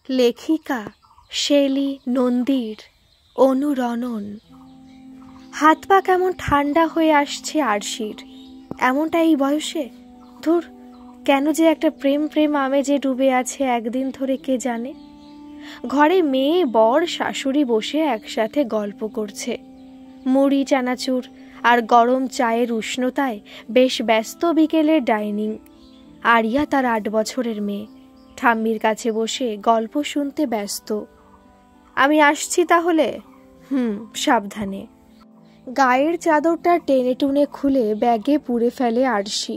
লেখিকা শেলি নন্দীর অনুরণন। হাত পা কেমন ঠান্ডা হয়ে আসছে আরশির। এমনটা এই বয়সে? ধুর, কেন যে একটা প্রেম প্রেম আমেজে ডুবে আছে একদিন ধরে কে জানে। ঘরে মেয়ে বর শাশুড়ি বসে একসাথে গল্প করছে। মুড়ি চানাচুর আর গরম চায়ের উষ্ণতায় বেশ ব্যস্ত বিকেলের ডাইনিং। আরিয়া তার 8 বছরের মেয়ে ঠাম্মির কাছে বসে গল্প শুনতে ব্যস্ত। আমি আসছি তাহলে। সাবধানে। গায়ের চাদরটা টেনে টুনে খুলে ব্যাগে পুরে ফেলে আরশি।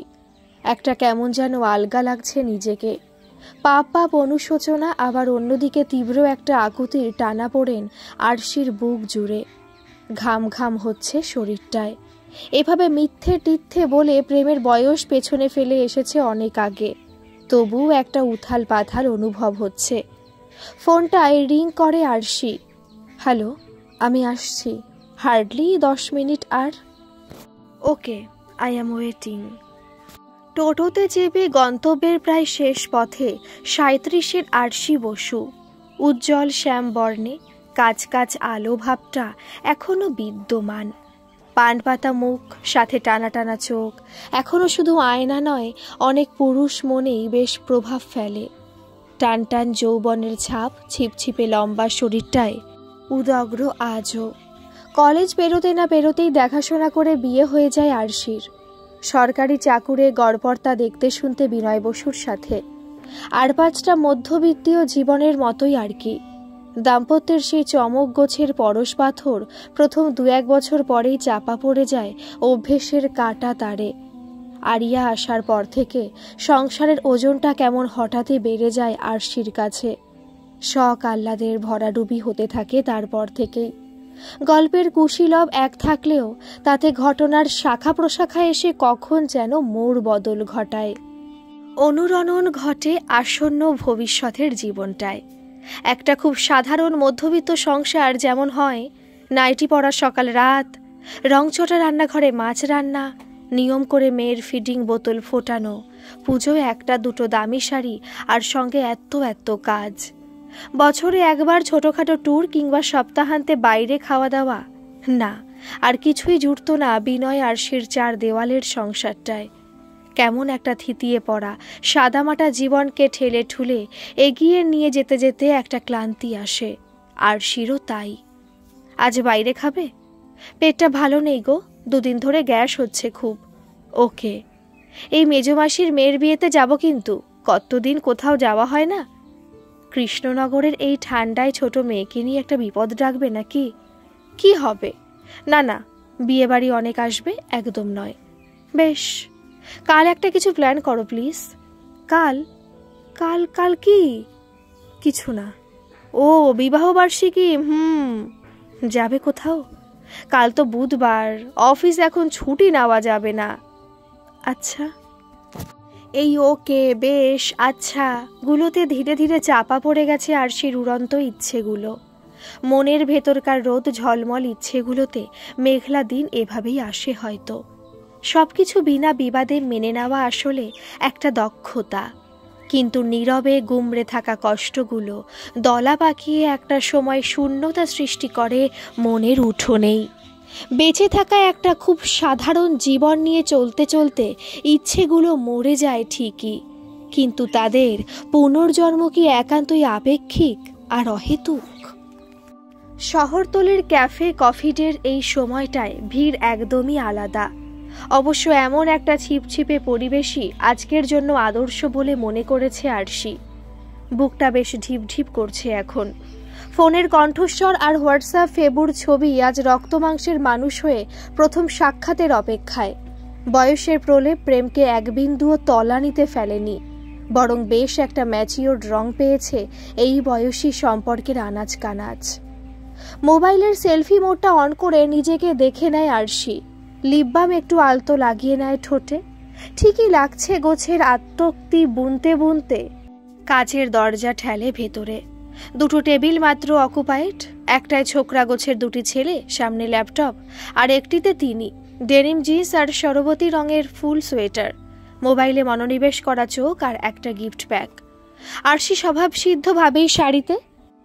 একটা কেমন যেন আলগা লাগছে নিজেকে। পাপ পাপ অনুশোচনা, আবার অন্যদিকে তীব্র একটা আকুতির টানা পড়েন আরশির বুক জুড়ে। ঘাম ঘাম হচ্ছে শরীরটায়। এভাবে মিথ্যে টিথ্যে বলে প্রেমের বয়স পেছনে ফেলে এসেছে অনেক আগে। তবুও একটা উথাল পাথাল অনুভব হচ্ছে। ফোনটায় রিং করে আরশি। হ্যালো, আমি আসছি, হার্ডলি 10 মিনিট আর। Okay, I am waiting. টোটোতে চেপে গন্তব্যের প্রায় শেষ পথে 37-এর আরশি বসু। উজ্জ্বল শ্যাম বর্ণে কাচ কাচ আলো ভাবটা এখনো বিদ্যমান। পান পাতা মুখ, সাথে টানা টানা চোখ এখনো শুধু আয়না নয়, অনেক পুরুষ মনেই বেশ প্রভাব ফেলে। টান টান যৌবনের ছাপ ছিপছিপে লম্বা শরীরটায় উদগ্র আজও। কলেজ পেরোতে না পেরোতেই দেখাশোনা করে বিয়ে হয়ে যায় আরশির। সরকারি চাকুরে গড়পড়তা দেখতে শুনতে বিনয় বসুর সাথে। আর 5টা মধ্যবিত্তীয় জীবনের মতোই আর কি। দাম্পত্যের সেই চমক গোছের পরশ পাথর প্রথম 2-1 বছর পরেই চাপা পড়ে যায় অভ্যেসের কাটা তারে। আরিয়া আসার পর থেকে সংসারের ওজনটা কেমন হঠাৎই বেড়ে যায় আরশির কাছে। শখ আহ্লাদের ভরাডুবি হতে থাকে তারপর থেকেই। গল্পের কুশীলব এক থাকলেও তাতে ঘটনার শাখা প্রশাখা এসে কখন যেন মোড় বদল ঘটায়। অনুরণন ঘটে আসন্ন ভবিষ্যতের জীবনটায়। একটা খুব সাধারণ মধ্যবিত্ত সংসার যেমন হয়, নাইটি পরা সকাল রাত, রংচটা রান্নাঘরে মাছ রান্না, নিয়ম করে মেয়ের ফিডিং বোতল ফোটানো, পুজোয় 1-2 দামি শাড়ি, আর সঙ্গে এত এত কাজ। বছরে একবার ছোটখাটো ট্যুর কিংবা সপ্তাহান্তে বাইরে খাওয়া দাওয়া। না, আর কিছুই জুটত না বিনয় আরশির 4 দেওয়ালের সংসারটায়। কেমন একটা থিতিয়ে পড়া সাদামাটা জীবনকে ঠেলে ঠুলে এগিয়ে নিয়ে যেতে যেতে একটা ক্লান্তি আসে। আরশিরও তাই। আজ বাইরে খাবে? পেটটা ভালো নেই গো, 2 দিন ধরে গ্যাস হচ্ছে খুব। ওকে। এই মেজমাসির মেয়ের বিয়েতে যাব, কিন্তু কতদিন কোথাও যাওয়া হয় না। কৃষ্ণনগরের এই ঠান্ডায় ছোট মেয়েকে নিয়ে একটা বিপদ ডাকবে নাকি? কি হবে? না না, বিয়ে বাড়ি অনেক আসবে, একদম নয়। বেশ, কাল একটা কিছু প্ল্যান করো প্লিজ। কাল? কাল কাল কি? কিছু না। ও, বিবাহ বার্ষিকী। যাবে কোথাও? কাল তো বুধবার, অফিস এখন ছুটি নেওয়া যাবে না। আচ্ছা। এই ওকে, বেশ, আচ্ছা গুলোতে ধীরে ধীরে চাপা পড়ে গেছে আরশির উড়ন্ত ইচ্ছেগুলো। মনের ভেতরকার রোদ ঝলমল ইচ্ছেগুলোতে মেঘলা দিন এভাবেই আসে হয়তো। সবকিছু বিনা বিবাদে মেনে নেওয়া আসলে একটা দক্ষতা, কিন্তু নীরবে গুমড়ে থাকা কষ্টগুলো দলা পাকিয়ে একটা সময় শূন্যতা সৃষ্টি করে মনের উঠোনেই। বেঁচে থাকা একটা খুব সাধারণ জীবন নিয়ে চলতে চলতে ইচ্ছেগুলো মরে যায় ঠিকই, কিন্তু তাদের পুনর্জন্ম কি একান্তই আপেক্ষিক আর অহেতুক? শহরতলির ক্যাফে কফিডের এই সময়টায় ভিড় একদমই আলাদা। অবশ্য এমন একটা ছিপছিপে পরিবেশই আজকের জন্য আদর্শ বলে মনে করেছে আরশি। বুকটা বেশ ঢিপ ঢিপ করছে এখন। ফোনের কণ্ঠস্বর আর হোয়াটসঅ্যাপ ফেবুর ছবি আজ রক্তমাংসের মানুষ হয়ে প্রথম সাক্ষাতের অপেক্ষায়। বয়সের প্রলেপ প্রেমকে এক বিন্দুও তলানিতে ফেলেনি, বরং বেশ একটা ম্যাচিওর রং পেয়েছে এই বয়সী সম্পর্কের আনাজ কানাজ। মোবাইলের সেলফি মোডটা অন করে নিজেকে দেখে নেয় আরশি। লিপবাম একটু আলতো লাগিয়ে নেয় ঠোঁটে। ঠিকই লাগছে গোছের আত্মোক্তি বুনতে বুনতে। কাচের দরজা ঠেলে ভেতরে। 2টো টেবিল মাত্র অকুপাইড। একটায় ছোকরা গোছের 2টি ছেলে, সামনে ল্যাপটপ, আর একটিতে তিনি। ডেনিম জিন্স আর সরবতী রঙের ফুল সোয়েটার। মোবাইলে মনোনিবেশ করা চোখ আর একটা গিফট প্যাক। আরশি স্বভাবসিদ্ধভাবেই শাড়িতে,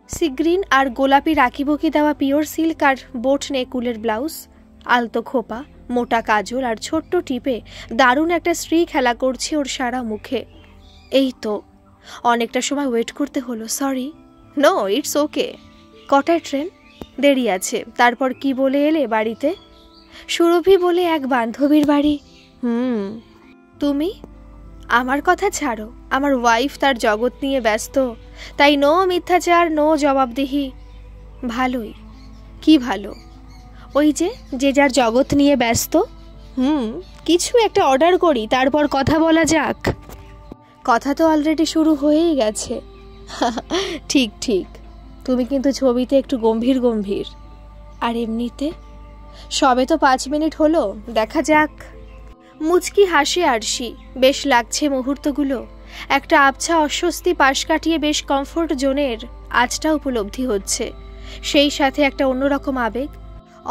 সি গ্রিন আর গোলাপি রাখিবকি দেওয়া পিওর সিল্ক আর বোট নেকুলের ব্লাউজ, আলতো খোপা, মোটা কাজল আর ছোট্ট টিপে দারুণ একটা স্ত্রী খেলা করছে ওর সারা মুখে। এই তো অনেকটা সময় ওয়েট করতে হলো, সরি। No, it's okay. কটায় ট্রেন? দেরি আছে। তারপর কি বলে এলে বাড়িতে? সুরভি বলে এক বান্ধবীর বাড়ি। তুমি? আমার কথা ছাড়ো, আমার ওয়াইফ তার জগৎ নিয়ে ব্যস্ত, তাই নো মিথ্যাচার, নো জবাবদিহি। ভালোই। কি ভালো? ওই যে যার জগৎ নিয়ে ব্যস্ত। কিছু একটা অর্ডার করি, তারপর কথা বলা যাক। কথা তো অলরেডি শুরু হয়েই গেছে। ঠিক ঠিক। তুমি কিন্তু ছবিতে একটু গম্ভীর গম্ভীর। আর এমনিতে সবে তো 5 মিনিট হলো, দেখা যাক। মুচকি হাসে আরশি। বেশ লাগছে মুহূর্তগুলো। একটা আবছা অস্বস্তি পাশ কাটিয়ে বেশ কমফোর্ট জোনের আজটা উপলব্ধি হচ্ছে। সেই সাথে একটা অন্যরকম আবেগ,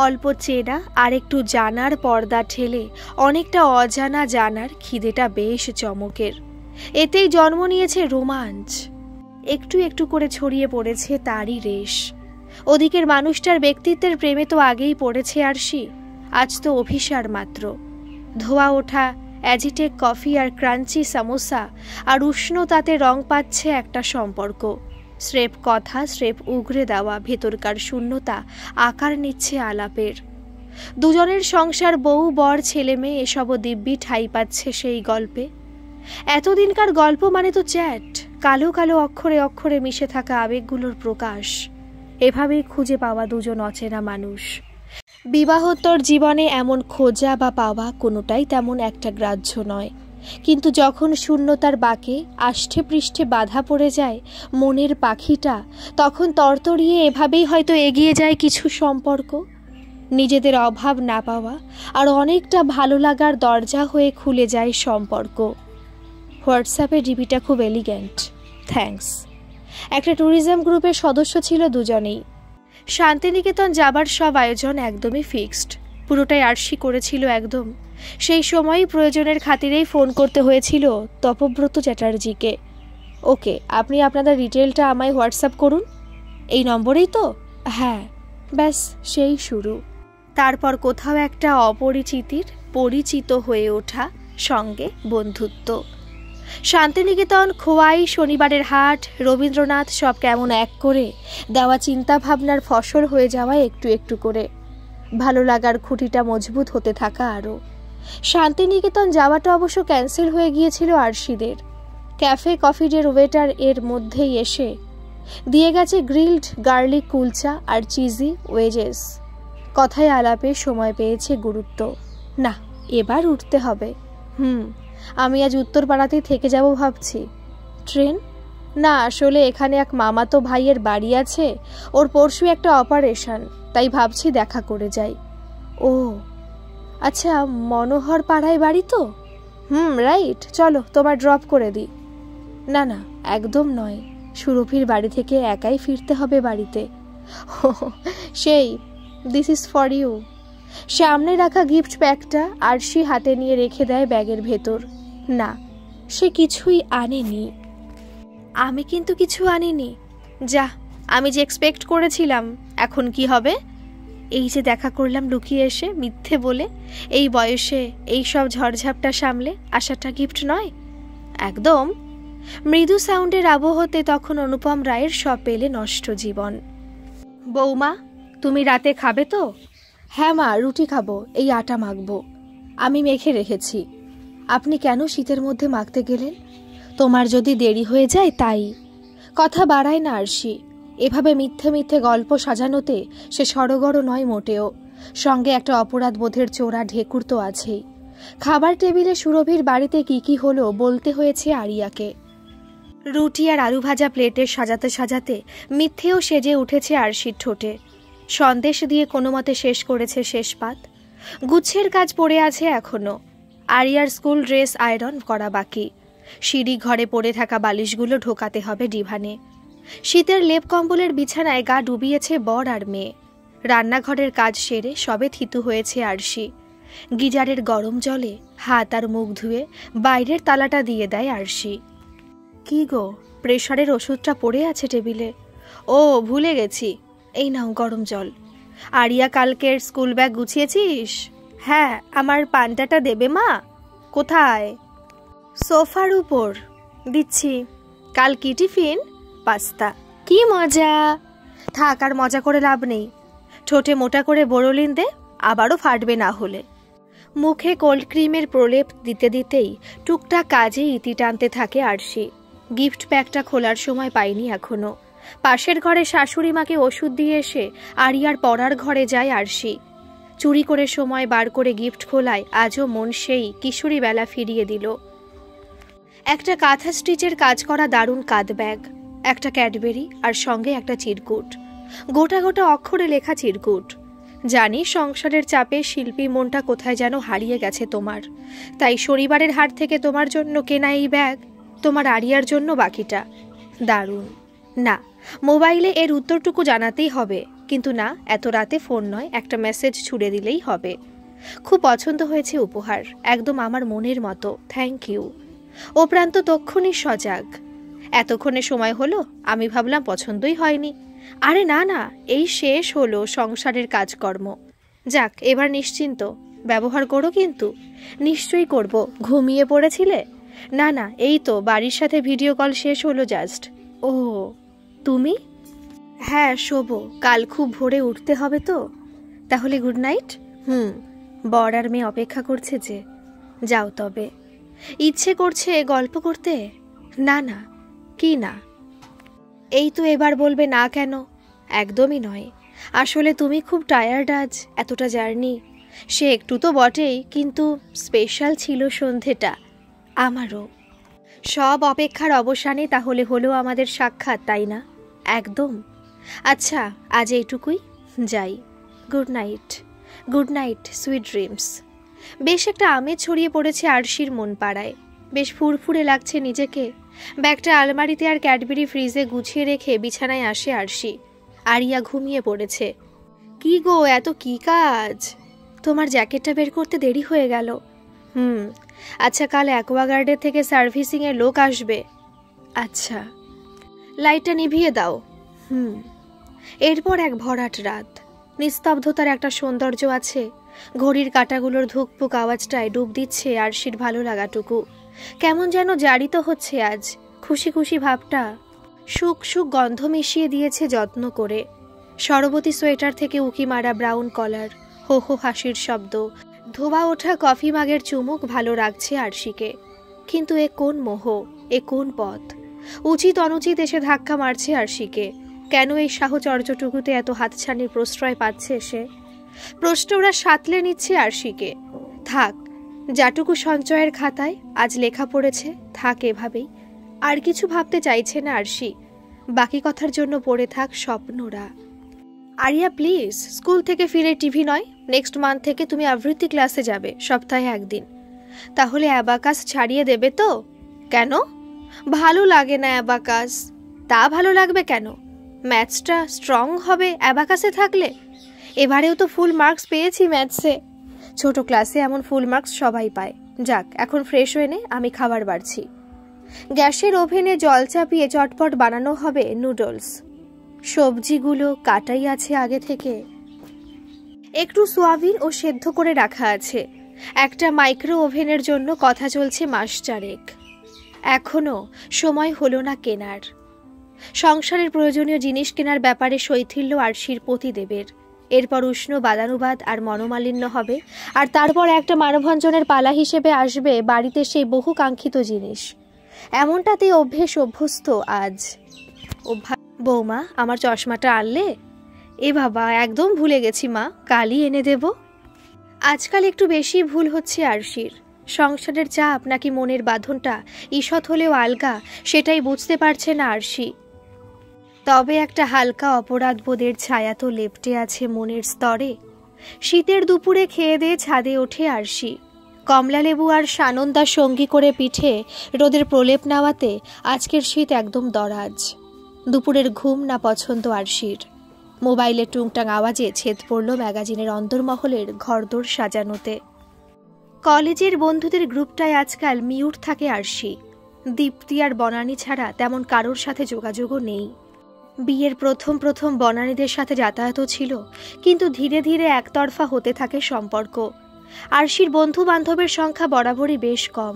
অল্প চেনা আর একটু জানার পর্দা ঠেলে অনেকটা অজানা জানার খিদেটা বেশ চমকের। এতেই জন্ম নিয়েছে রোমাঞ্চ। একটু একটু করে ছড়িয়ে পড়েছে তারই রেশ। ওদিকের মানুষটার ব্যক্তিত্বের প্রেমে তো আগেই পড়েছে আরশি। আজ তো অভিসার মাত্র। ধোয়া ওঠা অ্যাজিটেক কফি আর ক্রাঞ্চি সামোসা আর উষ্ণতাতে রং পাচ্ছে একটা সম্পর্ক। স্রেফ কথা, স্রেফ উগরে দেওয়া ভেতরকার শূন্যতা আকার নিচ্ছে আলাপের। দুজনের সংসার, বউ বর ছেলে মেয়ে এসবও দিব্যি ঠাঁই পাচ্ছে সেই গল্পে। এতদিনকার গল্প মানে তো চ্যাট, কালো কালো অক্ষরে অক্ষরে মিশে থাকা আবেগগুলোর প্রকাশ। এভাবেই খুঁজে পাওয়া দুজন অচেনা মানুষ। বিবাহোত্তর জীবনে এমন খোঁজা বা পাওয়া কোনোটাই তেমন একটা গ্রাহ্য নয়, কিন্তু যখন শূন্যতার বাঁকে আষ্ঠে পৃষ্ঠে বাধা পড়ে যায় মনের পাখিটা, তখন তরতরিয়ে এভাবেই হয়তো এগিয়ে যায় কিছু সম্পর্ক। নিজেদের অভাব না পাওয়া আর অনেকটা ভালো লাগার দরজা হয়ে খুলে যায় সম্পর্ক। হোয়াটসঅ্যাপে ডিপিটা খুব এলিগেন্ট, থ্যাঙ্কস। একটা ট্যুরিজম গ্রুপের সদস্য ছিল দুজনেই। শান্তিনিকেতন যাবার সব আয়োজন একদমই ফিক্সড, পুরোটাই আরশি করেছিল একদম। সেই সময়ই প্রয়োজনের খাতিরেই ফোন করতে হয়েছিল তপব্রত চ্যাটার্জিকে। ওকে, আপনি আপনাদের ডিটেলটা আমায় হোয়াটসঅ্যাপ করুন। এই নম্বরেই তো? হ্যাঁ। ব্যাস সেই শুরু। তারপর কোথাও একটা অপরিচিতির পরিচিত হয়ে ওঠা, সঙ্গে বন্ধুত্ব। শান্তিনিকেতন, খোয়াই, শনিবারের হাট, রবীন্দ্রনাথ সব কেমন এক করে দেওয়া চিন্তা ভাবনার ফসল হয়ে যাওয়া একটু একটু করে। ভালো লাগার খুঁটিটা মজবুত হতে থাকা আরও। শান্তিনিকেতন যাওয়াটা অবশ্য ক্যান্সেল হয়ে গিয়েছিল আরশিদের। ক্যাফে কফি ডের ওয়েটার এর মধ্যেই এসে দিয়ে গেছে গ্রিলড গার্লিক কুলচা আর চিজি ওয়েজেস। কথায় আলাপে সময় পেয়েছে গুরুত্ব। না, এবার উঠতে হবে। আমি আজ উত্তরপাড়াতেই থেকে যাব ভাবছি। ট্রেন? না, আসলে এখানে এক মামাতো ভাইয়ের বাড়ি আছে, ওর পরশু একটা অপারেশন, তাই ভাবছি দেখা করে যাই। ও আচ্ছা, মনোহর পাড়ায় বাড়ি তো? রাইট, চলো তোমার ড্রপ করে দিই। না না, একদম নয়, সুরভির বাড়ি থেকে একাই ফিরতে হবে বাড়িতে। সেই, দিস ইজ ফর ইউ। সামনে রাখা গিফট প্যাকটা আরশি হাতে নিয়ে রেখে দেয় ব্যাগের ভেতর। না, সে কিছুই আনেনি। আমি কিন্তু কিছু আনিনি। যা, আমি যে এক্সপেক্ট করেছিলাম। এখন কি হবে? এই যে দেখা করলাম লুকিয়ে এসে, মিথ্যে বলে, এই বয়সে এই সব ঝড়ঝাপটা সামলে আসাটা গিফট নয় একদম। মৃদু সাউন্ডের আবহতে তখন অনুপম রায়ের সব পেলে নষ্ট জীবন। বৌমা, তুমি রাতে খাবে তো? হ্যাঁ মা, রুটি খাবো, এই আটা মাখবো। আমি মেখে রেখেছি। আপনি কেন শীতের মধ্যে মাখতে গেলেন? তোমার যদি দেরি হয়ে যায় তাই। কথা বাড়ায় না আরশি। এভাবে মিথ্যে মিথ্যে গল্প সাজানোতে সে সড়গড় নয় মোটেও। সঙ্গে একটা অপরাধ বোধের চোরা ঢেকুর তো আছেই। খাবার টেবিলে সুরভির বাড়িতে কি কি হলো বলতে হয়েছে আরিয়াকে। রুটি আর আলু ভাজা প্লেটে সাজাতে সাজাতে মিথ্যেও সেজে উঠেছে আরশির ঠোঁটে। সন্দেশ দিয়ে কোনো মতে শেষ করেছে শেষ পাত। গুচ্ছের কাজ পড়ে আছে এখনো। আরিয়ার স্কুল ড্রেস আয়রন করা বাকি। সিঁড়ি ঘরে পড়ে থাকা বালিশগুলো ঢোকাতে হবে ডিভানে। শীতের লেপ কম্বলের বিছানায় গা ডুবিয়েছে বর আর মেয়ে। রান্নাঘরের কাজ সেরে সবে থিতু হয়েছে আরশি। গিজারের গরম জলে হাত আর মুখ ধুয়ে বাইরের তালাটা দিয়ে দেয় আরশি। কি গো, প্রেশারের ওষুধটা পড়ে আছে টেবিলে। ও ভুলে গেছি, এই নাও গরম জল। আরিয়া, কালকের স্কুল ব্যাগ গুছিয়েছিস? হ্যাঁ, আমার পান্তাটা দেবে মা? কোথায়? সোফার উপর। দিচ্ছি। কাল কি টিফিন? পাস্তা। কি মজা! থাক, আর মজা করে লাভ নেই। ঠোঁটে মোটা করে বোরোলিন দে, আবারও ফাটবে না হলে। মুখে কোল্ড ক্রিমের প্রলেপ দিতে দিতেই টুকটাক কাজে ইতি টানতে থাকে আরশি। গিফট প্যাকটা খোলার সময় পাইনি এখনো। পাশের ঘরে শাশুড়ি মাকে ওষুধ দিয়ে এসে আরিয়ার পড়ার ঘরে যায় আরশি। চুরি করে সময় বার করে গিফট খোলায় আজও মন সেই কিশোরী বেলা ফিরিয়ে দিল। একটা কাঁথা স্টিচের কাজ করা দারুণ কাঁধ ব্যাগ, একটা ক্যাডবেরি, আর সঙ্গে একটা চিরকুট। গোটা গোটা অক্ষরে লেখা চিরকুট। জানি সংসারের চাপে শিল্পী মনটা কোথায় যেন হারিয়ে গেছে তোমার, তাই শনিবারের হাট থেকে তোমার জন্য কেনা এই ব্যাগ, তোমার আরিয়ার জন্য বাকিটা। দারুণ না? মোবাইলে এর উত্তরটুকু জানাতেই হবে, কিন্তু না, এত রাতে ফোন নয়, একটা মেসেজ ছুড়ে দিলেই হবে। খুব পছন্দ হয়েছে উপহার, একদম আমার মনের মতো, থ্যাংক ইউ। ও প্রান্ত তক্ষুনি সজাগ। এতক্ষণে সময় হলো, আমি ভাবলাম পছন্দই হয়নি। আরে না না, এই শেষ হলো সংসারের কাজকর্ম। যাক, এবার নিশ্চিন্ত। ব্যবহার করো কিন্তু। নিশ্চয়ই করব। ঘুমিয়ে পড়েছিলে? না না, এই তো বাড়ির সাথে ভিডিও কল শেষ হলো জাস্ট। ও তুমি? হ্যাঁ, শোবো, কাল খুব ভোরে উঠতে হবে তো। তাহলে গুড নাইট। বর আর মেয়ে অপেক্ষা করছে যে। যাও তবে। ইচ্ছে করছে গল্প করতে? না না। কি না? এই তো এবার বলবে না কেন? একদমই নয়। আসলে তুমি খুব টায়ার্ড আজ, এতটা জার্নি। সে একটু তো বটেই, কিন্তু স্পেশাল ছিল সন্ধেটা। আমারও। সব অপেক্ষার অবসানে তাহলে হলো আমাদের সাক্ষাৎ, তাই না? একদম। আচ্ছা, আজ এইটুকুই। যাই। Good night. Good night, sweet dreams. বেশ একটা আমেজ ছড়িয়ে পড়েছে আরশির মন পাড়ায়। বেশ ফুরফুরে লাগছে নিজেকে। ব্যাগটা আলমারিতে আর ক্যাডবেরি ফ্রিজে গুছিয়ে রেখে বিছানায় আসে আরশি। আরিয়া ঘুমিয়ে পড়েছে। কি গো, এত কি কাজ? তোমার জ্যাকেটটা বের করতে দেরি হয়ে গেল। আচ্ছা, কাল অ্যাকোয়াগার্ডের থেকে সার্ভিসিংয়ের লোক আসবে। আচ্ছা। লাইটটা নিভিয়ে দাও। এরপর এক ভরাট রাত। নিস্তব্ধতার একটা সৌন্দর্য আছে। ঘড়ির কাঁটাগুলোর ধুকপুক আওয়াজটায় ডুব দিচ্ছে আরশির ভালো লাগাটুকু। কেমন যেন জারিত হচ্ছে আজ। খুশি খুশি ভাবটা। সুখ সুখ গন্ধ মিশিয়ে দিয়েছে যত্ন করে। সরবতী সোয়েটার থেকে উকি মারা ব্রাউন কলার, হো হো হাসির শব্দ, ধোয়া ওঠা কফি মাগের চুমুক ভালো রাখছে আরশিকে। কিন্তু এ কোন মোহ, এ কোন পথ? উচিত অনুচিত এসে ধাক্কা মারছে আরশিকে। কেন এই সাহচর্যটুকুতে এত হাতছানির প্রশ্রয় পাচ্ছে সে? প্রশ্নরা সাতলে নিচ্ছে আরশিকে। থাক, যাটুকু সঞ্চয়ের খাতায় আজ লেখা পড়েছে, থাক এভাবেই। আর কিছু ভাবতে চাইছে না আরশি। বাকি কথার জন্য পড়ে থাক স্বপ্নরা। আরিয়া প্লিজ, স্কুল থেকে ফিরে টিভি নয়, নেক্সট মান্থ থেকে তুমি আবৃত্তি ক্লাসে যাবে, সপ্তাহে একদিন। তাহলে অ্যাবাকাস ছাড়িয়ে দেবে তো? কেন? ভালো লাগে না অ্যাবাকাস। তা ভালো লাগবে কেন? ম্যাথসটা স্ট্রং হবে অ্যাবাকাসে থাকলে। এবারেও তো ফুল মার্কস পেয়েছি ম্যাথসে। ছোট ক্লাসে এমন ফুল মার্কস সবাই পায়। যাক, এখন ফ্রেশ হয়ে নে, আমি খাবার বাড়ছি। গ্যাসের ওভেনে জল চাপিয়ে চটপট বানানো হবে নুডলস। সবজিগুলো কাটাই আছে আগে থেকে। একটু সোয়াবিন ও সেদ্ধ করে রাখা আছে। একটা মাইক্রো ওভেনের জন্য কথা চলছে মাস চারেক। এখনো সময় হলো না কেনার। সংসারের প্রয়োজনীয় জিনিস কেনার ব্যাপারে শৈথিল্য আরশির পতিদেবের। এরপর উষ্ণ বাদানুবাদ আর মনোমালিন্য হবে, আর তারপর একটা মানভঞ্জনের পালা হিসেবে আসবে বাড়িতে সেই বহু কাঙ্ক্ষিত জিনিস। এমনটাতে অভ্যস্ত আজ। বৌমা, আমার চশমাটা আনলে? এ বাবা, একদম ভুলে গেছি মা, কালই এনে দেব। আজকাল একটু বেশি ভুল হচ্ছে আরশির। সংসারের চাপ নাকি মনের বাঁধনটা ঈষৎ হলেও আলগা, সেটাই বুঝতে পারছে না আরশি। তবে একটা হালকা অপরাধবোধের ছায়া তো লেপ্টে আছে মনের স্তরে। শীতের দুপুরে খেয়ে দিয়ে ছাদে ওঠে আরশি। কমলালেবু আর সানন্দা সঙ্গী করে পিঠে রোদের প্রলেপ নেওয়াতে আজকের শীত একদম দরাজ। দুপুরের ঘুম না পছন্দ আরশির। মোবাইলের টুংটাং আওয়াজে ছেদ পড়ল ম্যাগাজিনের অন্দরমহলের ঘরদোর সাজানোতে। কলেজের বন্ধুদের গ্রুপটায় আজকাল মিউট থাকে আরশি। দীপ্তি আর বনানী ছাড়া তেমন কারোর সাথে যোগাযোগও নেই। বিয়ের প্রথম বনানীদের সাথে যাতায়াতও ছিল, কিন্তু ধীরে ধীরে একতরফা হতে থাকে সম্পর্ক। আরশির বন্ধু বান্ধবের সংখ্যা বরাবরই বেশ কম।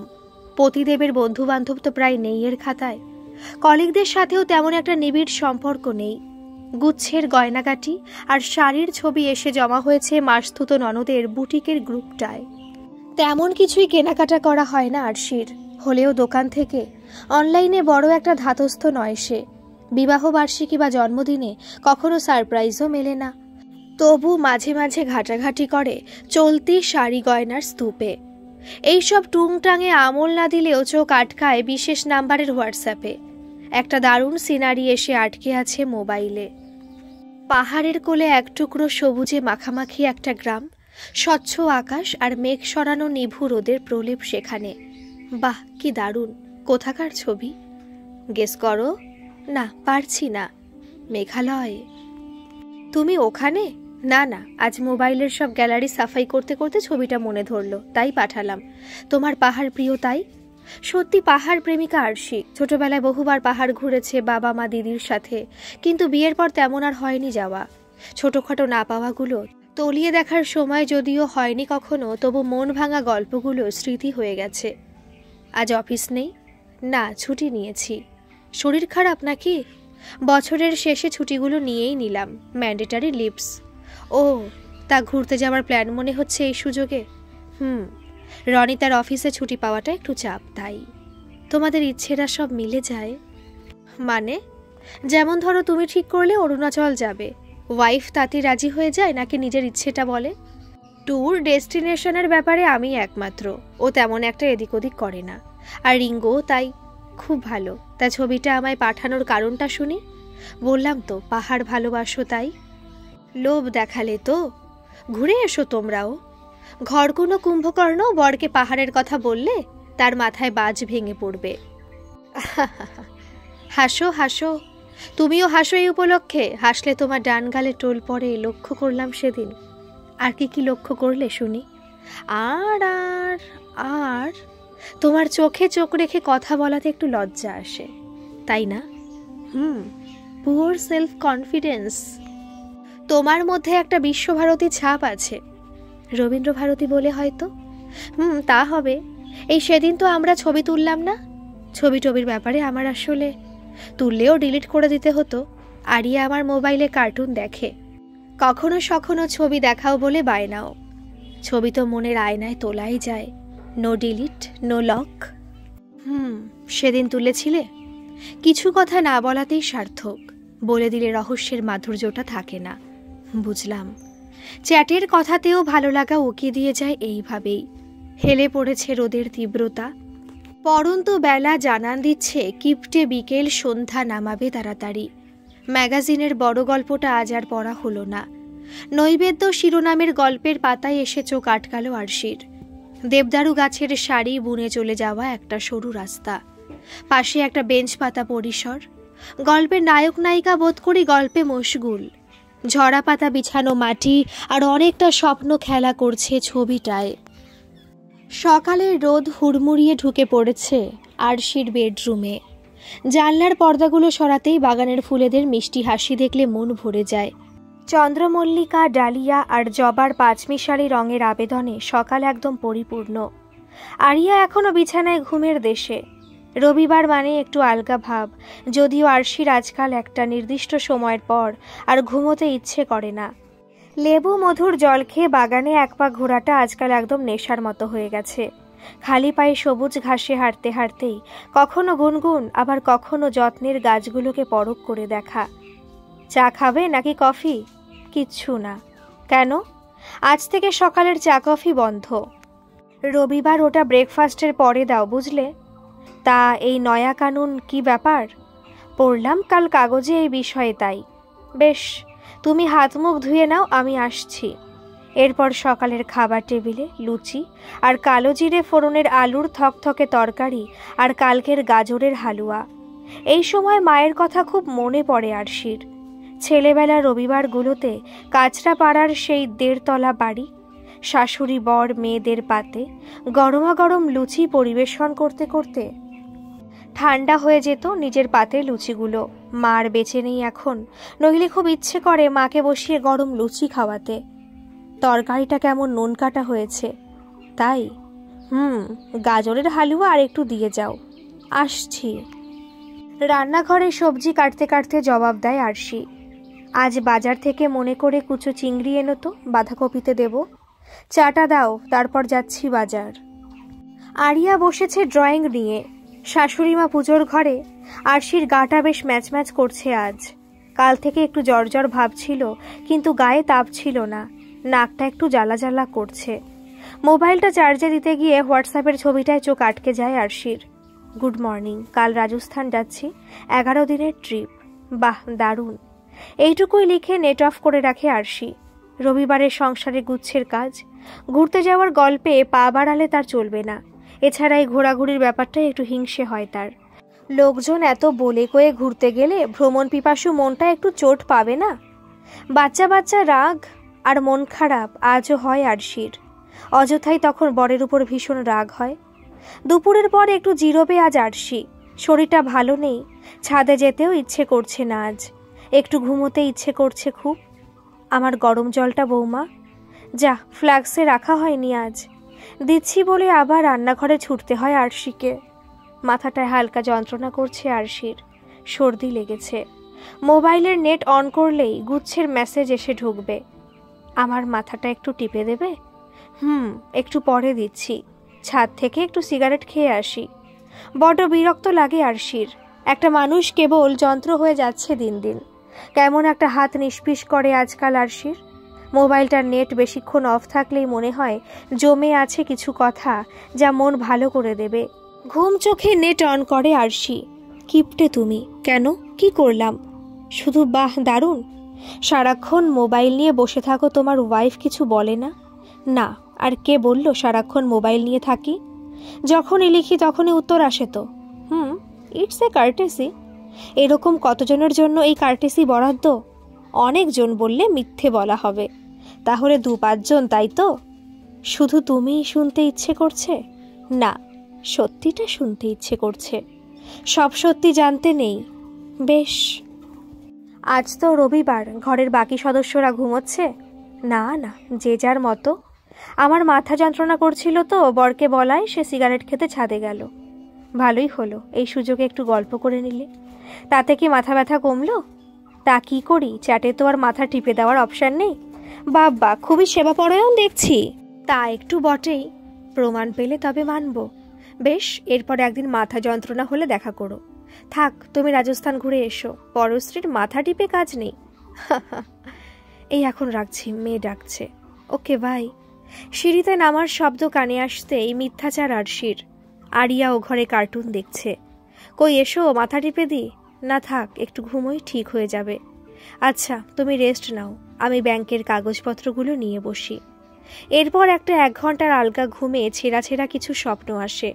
পতিদেবের বন্ধু বান্ধব তো প্রায় নেই এর খাতায়। কলিগদের সাথেও তেমন একটা নিবিড় সম্পর্ক নেই। গুচ্ছের গয়নাগাটি আর শাড়ির ছবি এসে জমা হয়েছে মাসতুতো ননদের বুটিকের গ্রুপটায়। তেমন কিছুই কেনাকাটা করা হয় না আরশির, হলেও দোকান থেকে। অনলাইনে বড় একটা ধাতস্থ নয় সে। বিবাহবার্ষিকী বা জন্মদিনে কখনো সারপ্রাইজও মেলে না। তবু মাঝে মাঝে ঘাটাঘাটি করে চলতি শাড়ি গয়নার স্তূপে। এইসব টুংটাঙে আমল না দিলেও চোখ আটকায় বিশেষ নাম্বারের হোয়াটসঅ্যাপে। একটা দারুণ সিনারি এসে আটকে আছে মোবাইলে। পাহাড়ের কোলে এক টুকরো সবুজে মাখামাখি একটা গ্রাম, স্বচ্ছ আকাশ আর মেঘ সরানো নিভু রোদের প্রলেপ সেখানে। বাহ, কি দারুণ! কোথাকার ছবি? গেস করো। না, পারছি না। মেঘালয়। তুমি ওখানে? না না, আজ মোবাইলের সব গ্যালারি সাফাই করতে করতে ছবিটা মনে ধরলো, তাই পাঠালাম। তোমার পাহাড় প্রিয় তাই? সত্যি পাহাড় প্রেমিকা আরশি। ছোটবেলায় বহুবার পাহাড় ঘুরেছে বাবা মা দিদির সাথে, কিন্তু বিয়ের পর তেমন আর হয়নি যাওয়া। ছোটখাটো না পাওয়াগুলো তলিয়ে দেখার সময় যদিও হয়নি কখনো, তবু মন ভাঙা গল্পগুলো স্মৃতি হয়ে গেছে। আজ অফিস নেই? না, ছুটি নিয়েছি। শরীর খারাপ নাকি? বছরের শেষে ছুটিগুলো নিয়েই নিলাম, ম্যান্ডেটারি লিভস। ও, তা ঘুরতে যাওয়ার প্ল্যান মনে হচ্ছে এই সুযোগে? রনিতার অফিসে ছুটি পাওয়াটা একটু চাপ, তাই। তোমাদের ইচ্ছেরা সব মিলে যায়? মানে? যেমন ধরো তুমি ঠিক করলে অরুণাচল যাবে, ওয়াইফ তাতে রাজি হয়ে যায় নাকি নিজের ইচ্ছেটা বলে? ট্যুর ডেস্টিনেশনের ব্যাপারে আমি একমাত্র, ও তেমন একটা এদিক ওদিক করে না। আর রিঙ্গো তাই। খুব ভালো। তা ছবিটা আমায় পাঠানোর কারণটা শুনি। বললাম তো পাহাড় ভালোবাসো তাই। লোভ দেখালে তো। ঘুরে এসো তোমরাও। ঘর কোনো কুম্ভকর্ণ বরকে পাহাড়ের কথা বললে তার মাথায় বাজ ভেঙে পড়বে। হাসো হাসো, তুমিও হাসো এই উপলক্ষে। হাসলে তোমার ডান গালে টোল পড়ে, লক্ষ্য করলাম সেদিন। আর কি কি লক্ষ্য করলে শুনি? আর আর আর তোমার চোখে চোখ রেখে কথা বলাতে একটু লজ্জা আসে, তাই না? Poor self confidence. তোমার মধ্যে একটা বিশ্বভারতী ছাপ আছে। রবীন্দ্রভারতী বলে হয়তো। তা হবে। এই সেদিন তো আমরা ছবি তুললাম না? ছবির ব্যাপারে আমার আসলে তুললেও ডিলিট করে দিতে হতো। আরিয়া আমার মোবাইলে কার্টুন দেখে, কখনো সখনো ছবি দেখাও বলে বায়নাও। ছবি তো মনের আয়নায় তোলাই যায়, নো ডিলিট নো লক। সেদিন তুলেছিলে? কিছু কথা না বলাতেই সার্থক, বলে দিলে রহস্যের মাধুর্যটা থাকে না। বুঝলাম। চ্যাটের কথাতেও ভালো লাগা উকি দিয়ে যায় এইভাবেই। হেলে পড়েছে রোদের তীব্রতা। পরন্তু বেলা জানান দিচ্ছে কিপটে বিকেল সন্ধ্যা নামাবে তাড়াতাড়ি। ম্যাগাজিনের বড় গল্পটা আজ আর পড়া হলো না। নৈবেদ্য শিরোনামের গল্পের পাতায় এসে চোখ আটকালো আরশির। দেবদারু গাছের সারি বুনে চলে যাওয়া একটা সরু রাস্তা, পাশে একটা বেঞ্চ পাতা পরিসর। গল্পের নায়ক নায়িকা বোধ করি গল্পে মশগুল। ঝরা পাতা বিছানো মাটি আর অনেকটা স্বপ্ন খেলা করছে ছবিটায়। সকালের রোদ হুড়মুড়িয়ে ঢুকে পড়েছে আরশির বেডরুমে। জানলার পর্দাগুলো সরাতেই বাগানের ফুলেদের মিষ্টি হাসি দেখলে মন ভরে যায়। চন্দ্রমল্লিকা, ডালিয়া আর জবার পাঁচমিশালি রঙের আবেদনে সকাল একদম পরিপূর্ণ। আরিয়া এখনো বিছানায় ঘুমের দেশে। রবিবার মানে একটু আলগা ভাব, যদিও আরশির আজকাল একটা নির্দিষ্ট সময়ের পর আর ঘুমোতে ইচ্ছে করে না। লেবু মধুর জল খেয়ে বাগানে এক পা ঘোরাটা আজকাল একদম নেশার মতো হয়ে গেছে। খালি পায়ে সবুজ ঘাসে হাঁটতে হাঁটতেই কখনো গুনগুন, আবার কখনো যত্নের গাছগুলোকে পরখ করে দেখা। চা খাবে নাকি কফি? কিচ্ছু না। কেন? আজ থেকে সকালের চা কফি বন্ধ। রবিবার ওটা ব্রেকফাস্টের পরে দাও, বুঝলে? তা এই নয়া কানুন কি ব্যাপার? পড়লাম কাল কাগজে এই বিষয়ে, তাই। বেশ, তুমি হাত মুখ ধুয়ে নাও, আমি আসছি। এরপর সকালের খাবার টেবিলে লুচি আর কালো জিরে ফোড়নের আলুর থকথকে তরকারি আর কালকের গাজরের হালুয়া। এই সময় মায়ের কথা খুব মনে পড়ে আরশির। ছেলেবেলা রবিবারগুলোতে কাঁচরাপাড়ার সেই 1.5 তলা বাড়ি, শাশুড়ি বর মেয়েদের পাতে গরমাগরম লুচি পরিবেশন করতে করতে ঠান্ডা হয়ে যেত নিজের পাতের লুচিগুলো। মার বেঁচে নেই এখন, নইলে খুব ইচ্ছে করে মাকে বসিয়ে গরম লুচি খাওয়াতে। তরকারিটা কেমন নুন কাটা হয়েছে, তাই গাজরের হালুয়া আর একটু দিয়ে যাও, আসছি। রান্নাঘরে সবজি কাটতে কাটতে জবাব দেয় আরশি, আজ বাজার থেকে মনে করে কুচো চিংড়ি এনো তো, বাঁধাকপিতে দেব। চাটা দাও, তারপর যাচ্ছি বাজার। আরিয়া বসেছে ড্রয়িং নিয়ে। শাশুড়িমা পুজোর ঘরে। আরশির গাটা বেশ ম্যাচ ম্যাচ করছে আজ। কাল থেকে একটু জ্বর জ্বর ভাব ছিল, কিন্তু গায়ে তাপ ছিল না। নাকটা একটু জ্বালা জ্বালা করছে। মোবাইলটা চার্জে দিতে গিয়ে হোয়াটসঅ্যাপের ছবিটায় চোখ আটকে যায় আরশির। গুড মর্নিং, কাল রাজস্থান যাচ্ছি, 11 দিনের ট্রিপ। বাহ, দারুণ। এইটুকুই লিখে নেট অফ করে রাখে আরশি। রবিবারের সংসারে গুচ্ছের কাজ, ঘুরতে যাওয়ার গল্পে পা বাড়ালে তার চলবে না। এছাড়া এই ঘোরাঘুরির ব্যাপারটা একটু হিংসে হয় তার। লোকজন এত বলে কয়ে ঘুরতে গেলে ভ্রমণ পিপাসু মনটা একটু চোট পাবে না? বাচ্চা বাচ্চা রাগ আর মন খারাপ আজও হয় আরশির। অযথাই তখন বরের উপর ভীষণ রাগ হয়। দুপুরের পর একটু জিরোবে আজ আরশি। শরীরটা ভালো নেই, ছাদে যেতেও ইচ্ছে করছে না আজ। একটু ঘুমোতে ইচ্ছে করছে খুব। আমার গরম জলটা বৌমা, যা, ফ্ল্যাক্সে রাখা হয়নি আজ। দিচ্ছি বলে আবার রান্নাঘরে ছুটতে হয় আরশিকে। মাথাটায় হালকা যন্ত্রণা করছে আরশির, সর্দি লেগেছে। মোবাইলের নেট অন করলেই গুচ্ছের মেসেজ এসে ঢুকবে। আমার মাথাটা একটু টিপে দেবে? একটু পরে দিচ্ছি। ছাদ থেকে একটু সিগারেট খেয়ে আসি। বড্ড বিরক্ত লাগে আরশির। একটা মানুষ কেবল যন্ত্র হয়ে যাচ্ছে দিন দিন। কেমন একটা হাত নিষ্পিস করে আজকাল আরশির। মোবাইলটার নেট বেশিক্ষণ অফ থাকলেই মনে হয় জমে আছে কিছু কথা, যা মন ভালো করে দেবে। ঘুম চোখে নেট অন করে আরশি। কিপটে তুমি, কেন, কি করলাম? শুধু বাহ, দারুণ। সারাক্ষণ মোবাইল নিয়ে বসে থাকো, তোমার ওয়াইফ কিছু বলে না? না, আর কে বলল সারাক্ষণ মোবাইল নিয়ে থাকি? যখনই লিখি তখনই উত্তর আসে তো। It's a courtesy. এরকম কতজনের জন্য এই কার্টেসি বরাদ্দ? অনেকজন বললে মিথ্যে বলা হবে, তাহলে 2-5 জন, তাই তো? শুধু তুমিই শুনতে ইচ্ছে করছে? না, সত্যিটা শুনতে ইচ্ছে করছে। সব সত্যি জানতে নেই। বেশ, আজ তো রবিবার, ঘরের বাকি সদস্যরা ঘুমোচ্ছে? না না, যে যার মতো। আমার মাথা যন্ত্রণা করছিল তো, বরকে বলায় সে সিগারেট খেতে ছাদে গেল। ভালোই হলো, এই সুযোগে একটু গল্প করে নিলে। তাতে কি মাথা ব্যথা কমলো? তা কি করি, চ্যাটে তো আর মাথা টিপে দেওয়ার অপশান নেই। বাবা, খুবই সেবাপরায়ণ দেখছি। তা একটু বটেই, প্রমাণ পেলে তবে মানব। বেশ, এরপর একদিন মাথা যন্ত্রণা হলে দেখা করো। থাক, তুমি রাজস্থান ঘুরে এসো, পরশ্রীর মাথা টিপে কাজ নেই। এই এখন রাখছি, মেয়ে ডাকছে। ওকে, বাই। সিঁড়িতে নামার শব্দ কানে আসতেই মিথ্যাচার আরশির। আরিয়া ও ঘরে কার্টুন দেখছে। কই এসো, মাথা টিপে দি। না থাক, একটু ঘুমোই, ঠিক হয়ে যাবে। আচ্ছা, তুমি রেস্ট নাও, আমি ব্যাংকের কাগজপত্রগুলো নিয়ে বসি। এরপর একটা 1 ঘন্টার আলগা ঘুমে ছেঁড়া ছেঁড়া কিছু স্বপ্ন আসে।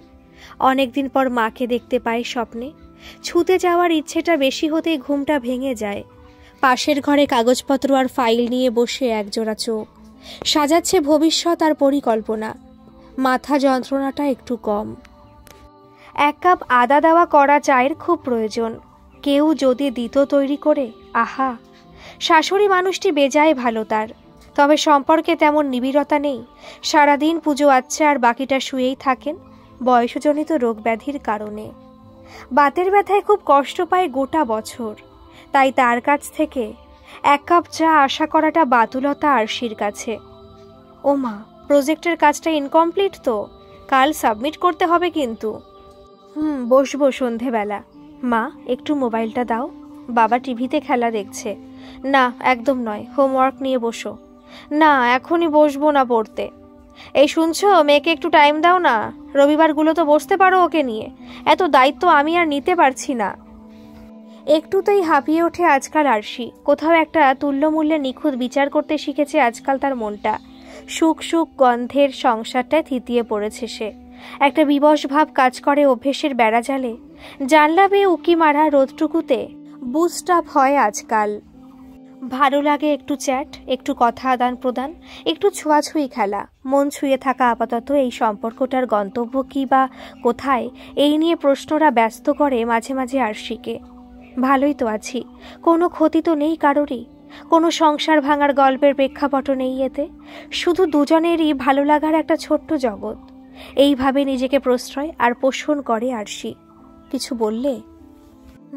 অনেকদিন পর মাকে দেখতে পাই স্বপ্নে। ছুতে যাওয়ার ইচ্ছেটা বেশি হতেই ঘুমটা ভেঙে যায়। পাশের ঘরে কাগজপত্র আর ফাইল নিয়ে বসে একজোড়া চোখ সাজাচ্ছে ভবিষ্যৎ আর পরিকল্পনা। মাথা যন্ত্রণাটা একটু কম। 1 কাপ আদা দেওয়া কড়া চায়ের খুব প্রয়োজন। কেউ যদি দিত তৈরি করে, আহা! শাশুড়ি মানুষটি বেজায় ভালো তার, তবে সম্পর্কে তেমন নিবিড়তা নেই। সারাদিন পুজো আচ্ছা আর বাকিটা শুয়েই থাকেন, বয়সজনিত রোগ ব্যাধির কারণে। বাতের ব্যথায় খুব কষ্ট পায় গোটা বছর, তাই তার কাছ থেকে 1 কাপ চা আশা করাটা বাতুলতা আরশির কাছে। ও মা, প্রজেক্টের কাজটা ইনকমপ্লিট তো, কাল সাবমিট করতে হবে কিন্তু। বসবো সন্ধেবেলা। মা, একটু মোবাইলটা দাও, বাবা টিভিতে খেলা দেখছে। না, একদম নয়, হোমওয়ার্ক নিয়ে বসো। না, এখনই বসবো না পড়তে। এই শুনছো, মেয়েকে একটু টাইম দাও না, রবিবারগুলো তো বসতে পারো ওকে নিয়ে। এত দায়িত্ব আমি আর নিতে পারছি না। একটুতেই হাঁপিয়ে ওঠে আজকাল আরশি। কোথাও একটা তুল্যমূল্যে নিখুঁত বিচার করতে শিখেছে আজকাল তার মনটা। সুখ সুখ গন্ধের সংসারটায় থিতিয়ে পড়েছে সে। একটা বিবশ ভাব কাজ করে অভ্যেসের বেড়াজালে। জানলা বেয়ে উকি মারা রোদটুকুতে বুস্ট আপ হয় আজকাল। ভালো লাগে একটু চ্যাট, একটু কথা আদান প্রদান, একটু ছোঁয়াছুঁই খেলা। মন ছুঁয়ে থাকা আপাতত এই সম্পর্কটার গন্তব্য কি বা কোথায়, এই নিয়ে প্রশ্নরা ব্যস্ত করে মাঝে মাঝে আরশিকে। ভালোই তো আছি, কোনো ক্ষতি তো নেই কারোরই, কোনো সংসার ভাঙার গল্পের প্রেক্ষাপটও নেই এতে, শুধু দুজনেরই ভালো লাগার একটা ছোট্ট জগৎ। এইভাবে নিজেকে প্রশ্রয় আর পোষণ করে আরশি। কিছু বললে?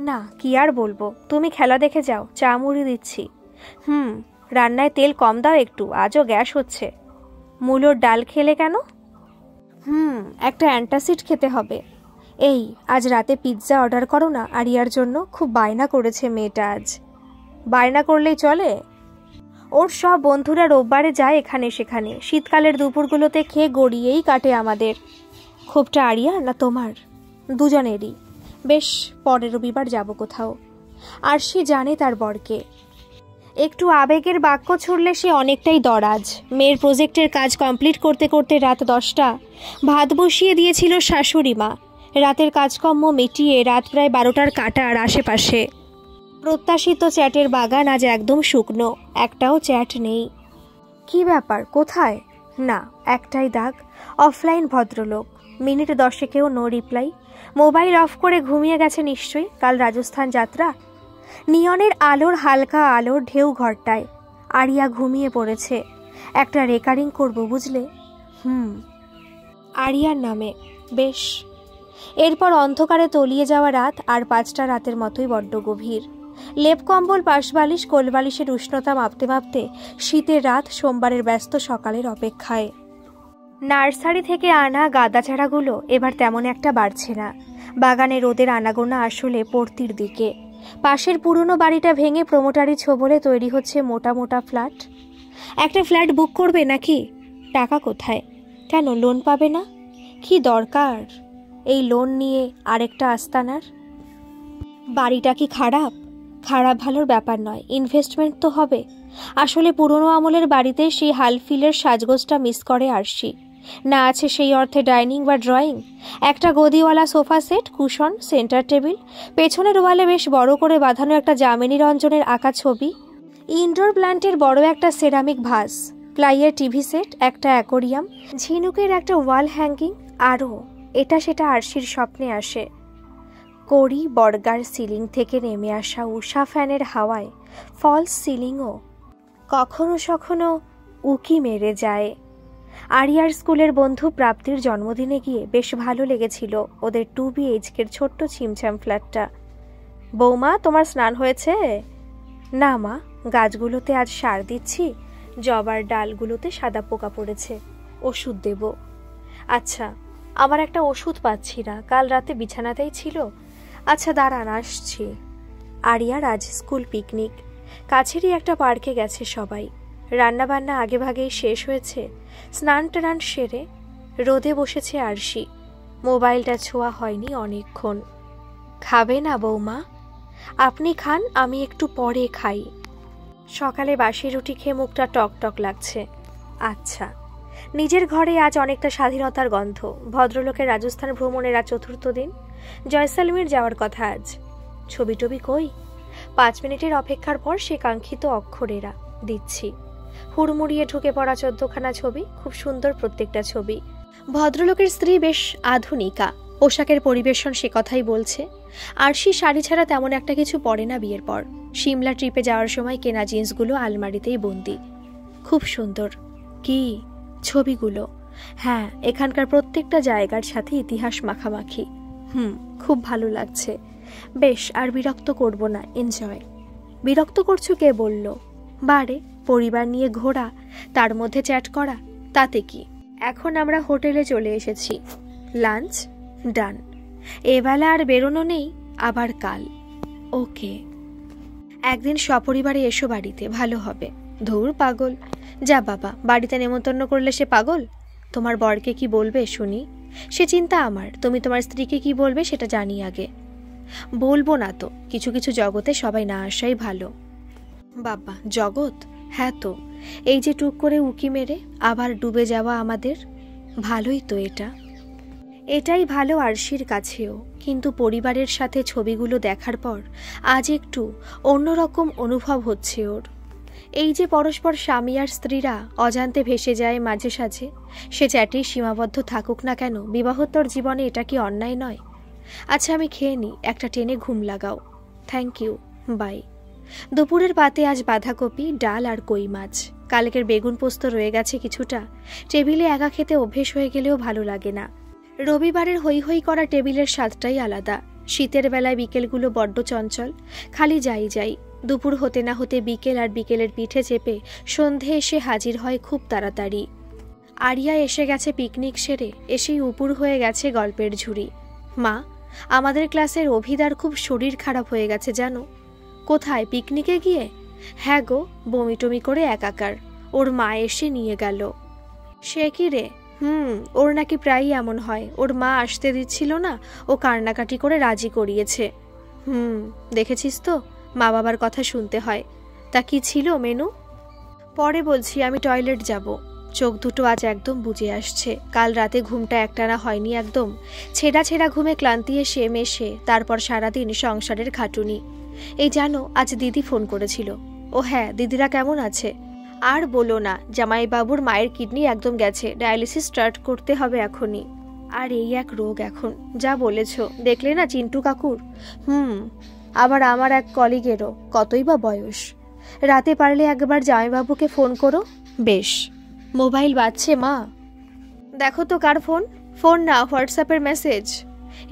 না, কি আর বলবো, তুমি খেলা দেখে যাও, চা মুড়ি দিচ্ছি। রান্নায় তেল কম দাও একটু, আজও গ্যাস হচ্ছে। মূলোর ডাল খেলে কেন? একটা অ্যান্টাসিড খেতে হবে। এই, আজ রাতে পিৎজা অর্ডার করো না আরিয়ার জন্য, খুব বায়না করেছে মেয়েটা আজ। বায়না করলেই চলে? ওর সব বন্ধুরা রোববারে যায় এখানে সেখানে, শীতকালের দুপুরগুলোতে খেয়ে গড়িয়েই কাটে আমাদের। ক্ষোভটা আরিয়ার না তোমার? দুজনেরই। বেশ, পরের রবিবার যাব কোথাও। আরশি জানে তার বরকে। একটু আবেগের বাক্য ছুড়লে সে অনেকটাই দরাজ। মেয়ের প্রজেক্টের কাজ কমপ্লিট করতে করতে রাত 10টা। ভাত বসিয়ে দিয়েছিল শাশুড়ি মা। রাতের কাজকর্ম মিটিয়ে রাত প্রায় 12টার কাটার আশেপাশে। প্রত্যাশিত চ্যাটের বাগান আজ একদম শুকনো, একটাও চ্যাট নেই। কি ব্যাপার, কোথায়? না, একটাই দাগ, অফলাইন ভদ্রলোক। মিনিট 10-এও নো রিপ্লাই। মোবাইল অফ করে ঘুমিয়ে গেছে নিশ্চয়ই, কাল রাজস্থান যাত্রা। নিয়নের আলোর হালকা আলোর ঢেউ ঘরটায়। আরিয়া ঘুমিয়ে পড়েছে। একটা রেকর্ডিং করব বুঝলে। আরিয়ার নামে। বেশ। এরপর অন্ধকারে তলিয়ে যাওয়া রাত আর 5টা রাতের মতোই বড্ড গভীর। লেপ কম্বল পাশবালিশ কোলবালিশের উষ্ণতা মাপতে মাপতে শীতের রাত সোমবারের ব্যস্ত সকালের অপেক্ষায়। নার্সারি থেকে আনা গাঁদা চারাগুলো এবার তেমন একটা বাড়ছে না। বাগানে রোদের আনাগোনা আসলে পড়তির দিকে। পাশের পুরনো বাড়িটা ভেঙে প্রমোটারি ছোবলে তৈরি হচ্ছে মোটা মোটা ফ্ল্যাট। একটা ফ্ল্যাট বুক করবে নাকি? টাকা কোথায়? কেন, লোন পাবে না? কি দরকার এই লোন নিয়ে আরেকটা আস্তানার? বাড়িটা কি খারাপ? খারাপ ভালোর ব্যাপার নয়, ইনভেস্টমেন্ট তো হবে। আসলে পুরনো আমলের বাড়িতে সেই হালফিলের সাজগোজটা মিস করে আরশি। না আছে সেই অর্থে ডাইনিং বা ড্রয়িং, একটা গদিওয়ালা sofa set, cushion, center table, পেছনের ওয়ালে বেশ বড় করে বাঁধানো একটা যামিনী রঞ্জনের আঁকা ছবি, ইনডোর প্ল্যান্টের বড় একটা সেরামিক ভাস, প্লাইয়ের টিভি সেট, একটা অ্যাকোরিয়াম, ঝিনুকের একটা ওয়াল হ্যাঙ্গিং, আরও এটা সেটা আরশির স্বপ্নে আসে। কড়ি বর্গার সিলিং থেকে নেমে আসা উষা ফ্যানের হাওয়ায় ফলস সিলিংও কখনো সখনো উকি মেরে যায়। আরিয়ার স্কুলের বন্ধু প্রাপ্তির জন্মদিনে গিয়ে বেশ ভালো লেগেছিল ওদের 2 BHK ছোট্ট ছিমছাম ফ্ল্যাটটা। বৌমা, তোমার স্নান হয়েছে? না মা, গাছগুলোতে আজ সার দিচ্ছি, জবার ডালগুলোতে সাদা পোকা পড়েছে, ওষুধ দেব। আচ্ছা, আমার একটা ওষুধ পাচ্ছি না, কাল রাতে বিছানাতেই ছিল। আচ্ছা দাঁড়ান, আসছি। আরিয়ার আজ স্কুল পিকনিক। কাছেরই একটা পার্কে গেছে সবাই। রান্নাবান্না আগে ভাগেই শেষ হয়েছে। স্নান টান সেরে রোদে বসেছে আরশি। মোবাইলটা ছোঁয়া হয়নি অনেকক্ষণ। খাবে না বৌমা? আপনি খান, আমি একটু পরে খাই। সকালে বাসি রুটি খেয়ে মুখটা টক টক লাগছে। আচ্ছা। নিজের ঘরে আজ অনেকটা স্বাধীনতার গন্ধ। ভদ্রলোকের রাজস্থান ভ্রমণের আজ 4র্থ দিন। জয়সালমীর যাওয়ার কথা আজ। ছবি টবি কই? 5 মিনিটের অপেক্ষার পর সে কাঙ্ক্ষিত অক্ষরেরা দিচ্ছি। হুড়মুড়িয়ে ঢুকে পড়া 14খানা ছবি, খুব সুন্দর প্রত্যেকটা ছবি। ভদ্রলোকের স্ত্রী বেশ আধুনিকা, পোশাকের পরিবেশন সে কথাই বলছে। আরশি শাড়ি ছাড়া তেমন একটা কিছু পরে না বিয়ের পর। সিমলা ট্রিপে যাওয়ার সময় কেনা জিন্সগুলো আলমারিতেই বন্দি। খুব সুন্দর। কি ছবিগুলো? হ্যাঁ, এখানকার প্রত্যেকটা জায়গার সাথে ইতিহাস মাখামাখি। খুব ভালো লাগছে। বেশ, আর বিরক্ত করব না, এনজয়। বিরক্ত করছো কে বলল? বারে, পরিবার নিয়ে ঘোরা, তার মধ্যে চ্যাট করা, তাতে কি? এখন আমরা হোটেলে চলে এসেছি। লাঞ্চ ডান। এবেলা আর বেরোনো নেই, আবার কাল। ওকে। একদিন সপরিবারে এসো বাড়িতে, ভালো হবে। ধুর পাগল। যা বাবা, বাড়িতে নেমন্তন্ন করলে সে পাগল? তোমার বরকে কি বলবে শুনি? সে চিন্তা আমার। তুমি তোমার স্ত্রীকে কি বলবে সেটা জানি আগে। বলবো না তো, কিছু কিছু জগতে সবাই না আসাই ভালো। বাবা, জগৎ? হ্যাঁ তো, এই যে টুক করে উকি মেরে আবার ডুবে যাওয়া আমাদের। ভালোই তো এটা। এটাই ভালো আরশির কাছেও, কিন্তু পরিবারের সাথে ছবিগুলো দেখার পর আজ একটু অন্যরকম অনুভব হচ্ছে ওর। এই যে পরস্পর স্বামী আর স্ত্রীরা অজান্তে ভেসে যায় মাঝে সাঝে, সে চ্যাটেই সীমাবদ্ধ থাকুক না কেন, বিবাহোত্তর জীবনে এটা কি অন্যায় নয়? আচ্ছা আমি খেয়ে নিই, একটা টেনে ঘুম লাগাও। Thank you, bye. দুপুরের পাতে আজ বাঁধাকপি, ডাল আর কই মাছ। কালকের বেগুন পোস্ত রয়ে গেছে কিছুটা। টেবিলে একা খেতে অভ্যেস হয়ে গেলেও ভালো লাগে না। রবিবারের হৈ হৈ করা টেবিলের স্বাদটাই আলাদা। শীতের বেলায় বিকেলগুলো বড্ড চঞ্চল, খালি যাই যাই। দুপুর হতে না হতে বিকেল, আর বিকেলের পিঠে চেপে সন্ধে এসে হাজির হয় খুব তাড়াতাড়ি। আরিয়া এসে গেছে পিকনিক সেরে, এসেই উপুর হয়ে গেছে গল্পের ঝুড়ি। মা, আমাদের ক্লাসের অভিদার খুব শরীর খারাপ হয়ে গেছে জানো। কোথায়, পিকনিকে গিয়ে? হ্যাঁ গো, বমি টমি করে একাকার। ওর মা এসে নিয়ে গেল। সে কি রে? ওর নাকি প্রায়ই এমন হয়। ওর মা আসতে দিচ্ছিল না, ও কান্নাকাটি করে রাজি করিয়েছে। দেখেছিস তো, মা বাবার কথা শুনতে হয়। তা কি ছিল মেনু? পরে বলছি, আমি টয়লেট যাব। চোখ দুটো আজ একদম বুজে আসছে। কাল রাতে ঘুমটা একটানা হয়নি একদম। ছেঁড়া ছেঁড়া ঘুমে ক্লান্তি এসে মেশে, তারপর সারাদিন সংসারের খাটুনি। এই জানো, আজ দিদি ফোন করেছিল। ও হ্যাঁ, দিদিরা কেমন আছে? আর বলো না, জামাইবাবুর মায়ের কিডনি একদম গেছে, ডায়ালিসিস স্টার্ট করতে হবে এখনই। আর এই এক রোগ এখন, যা বলেছ। দেখলে না চিন্টু কাকুর? আবার আমার এক কলিগেরও, কতই বা বয়স। রাতে পারলে একবার জামাইবাবুকে ফোন করো। বেশ। মোবাইল বাজছে মা। দেখো তো কার ফোন। ফোন না, হোয়াটসঅ্যাপের মেসেজ।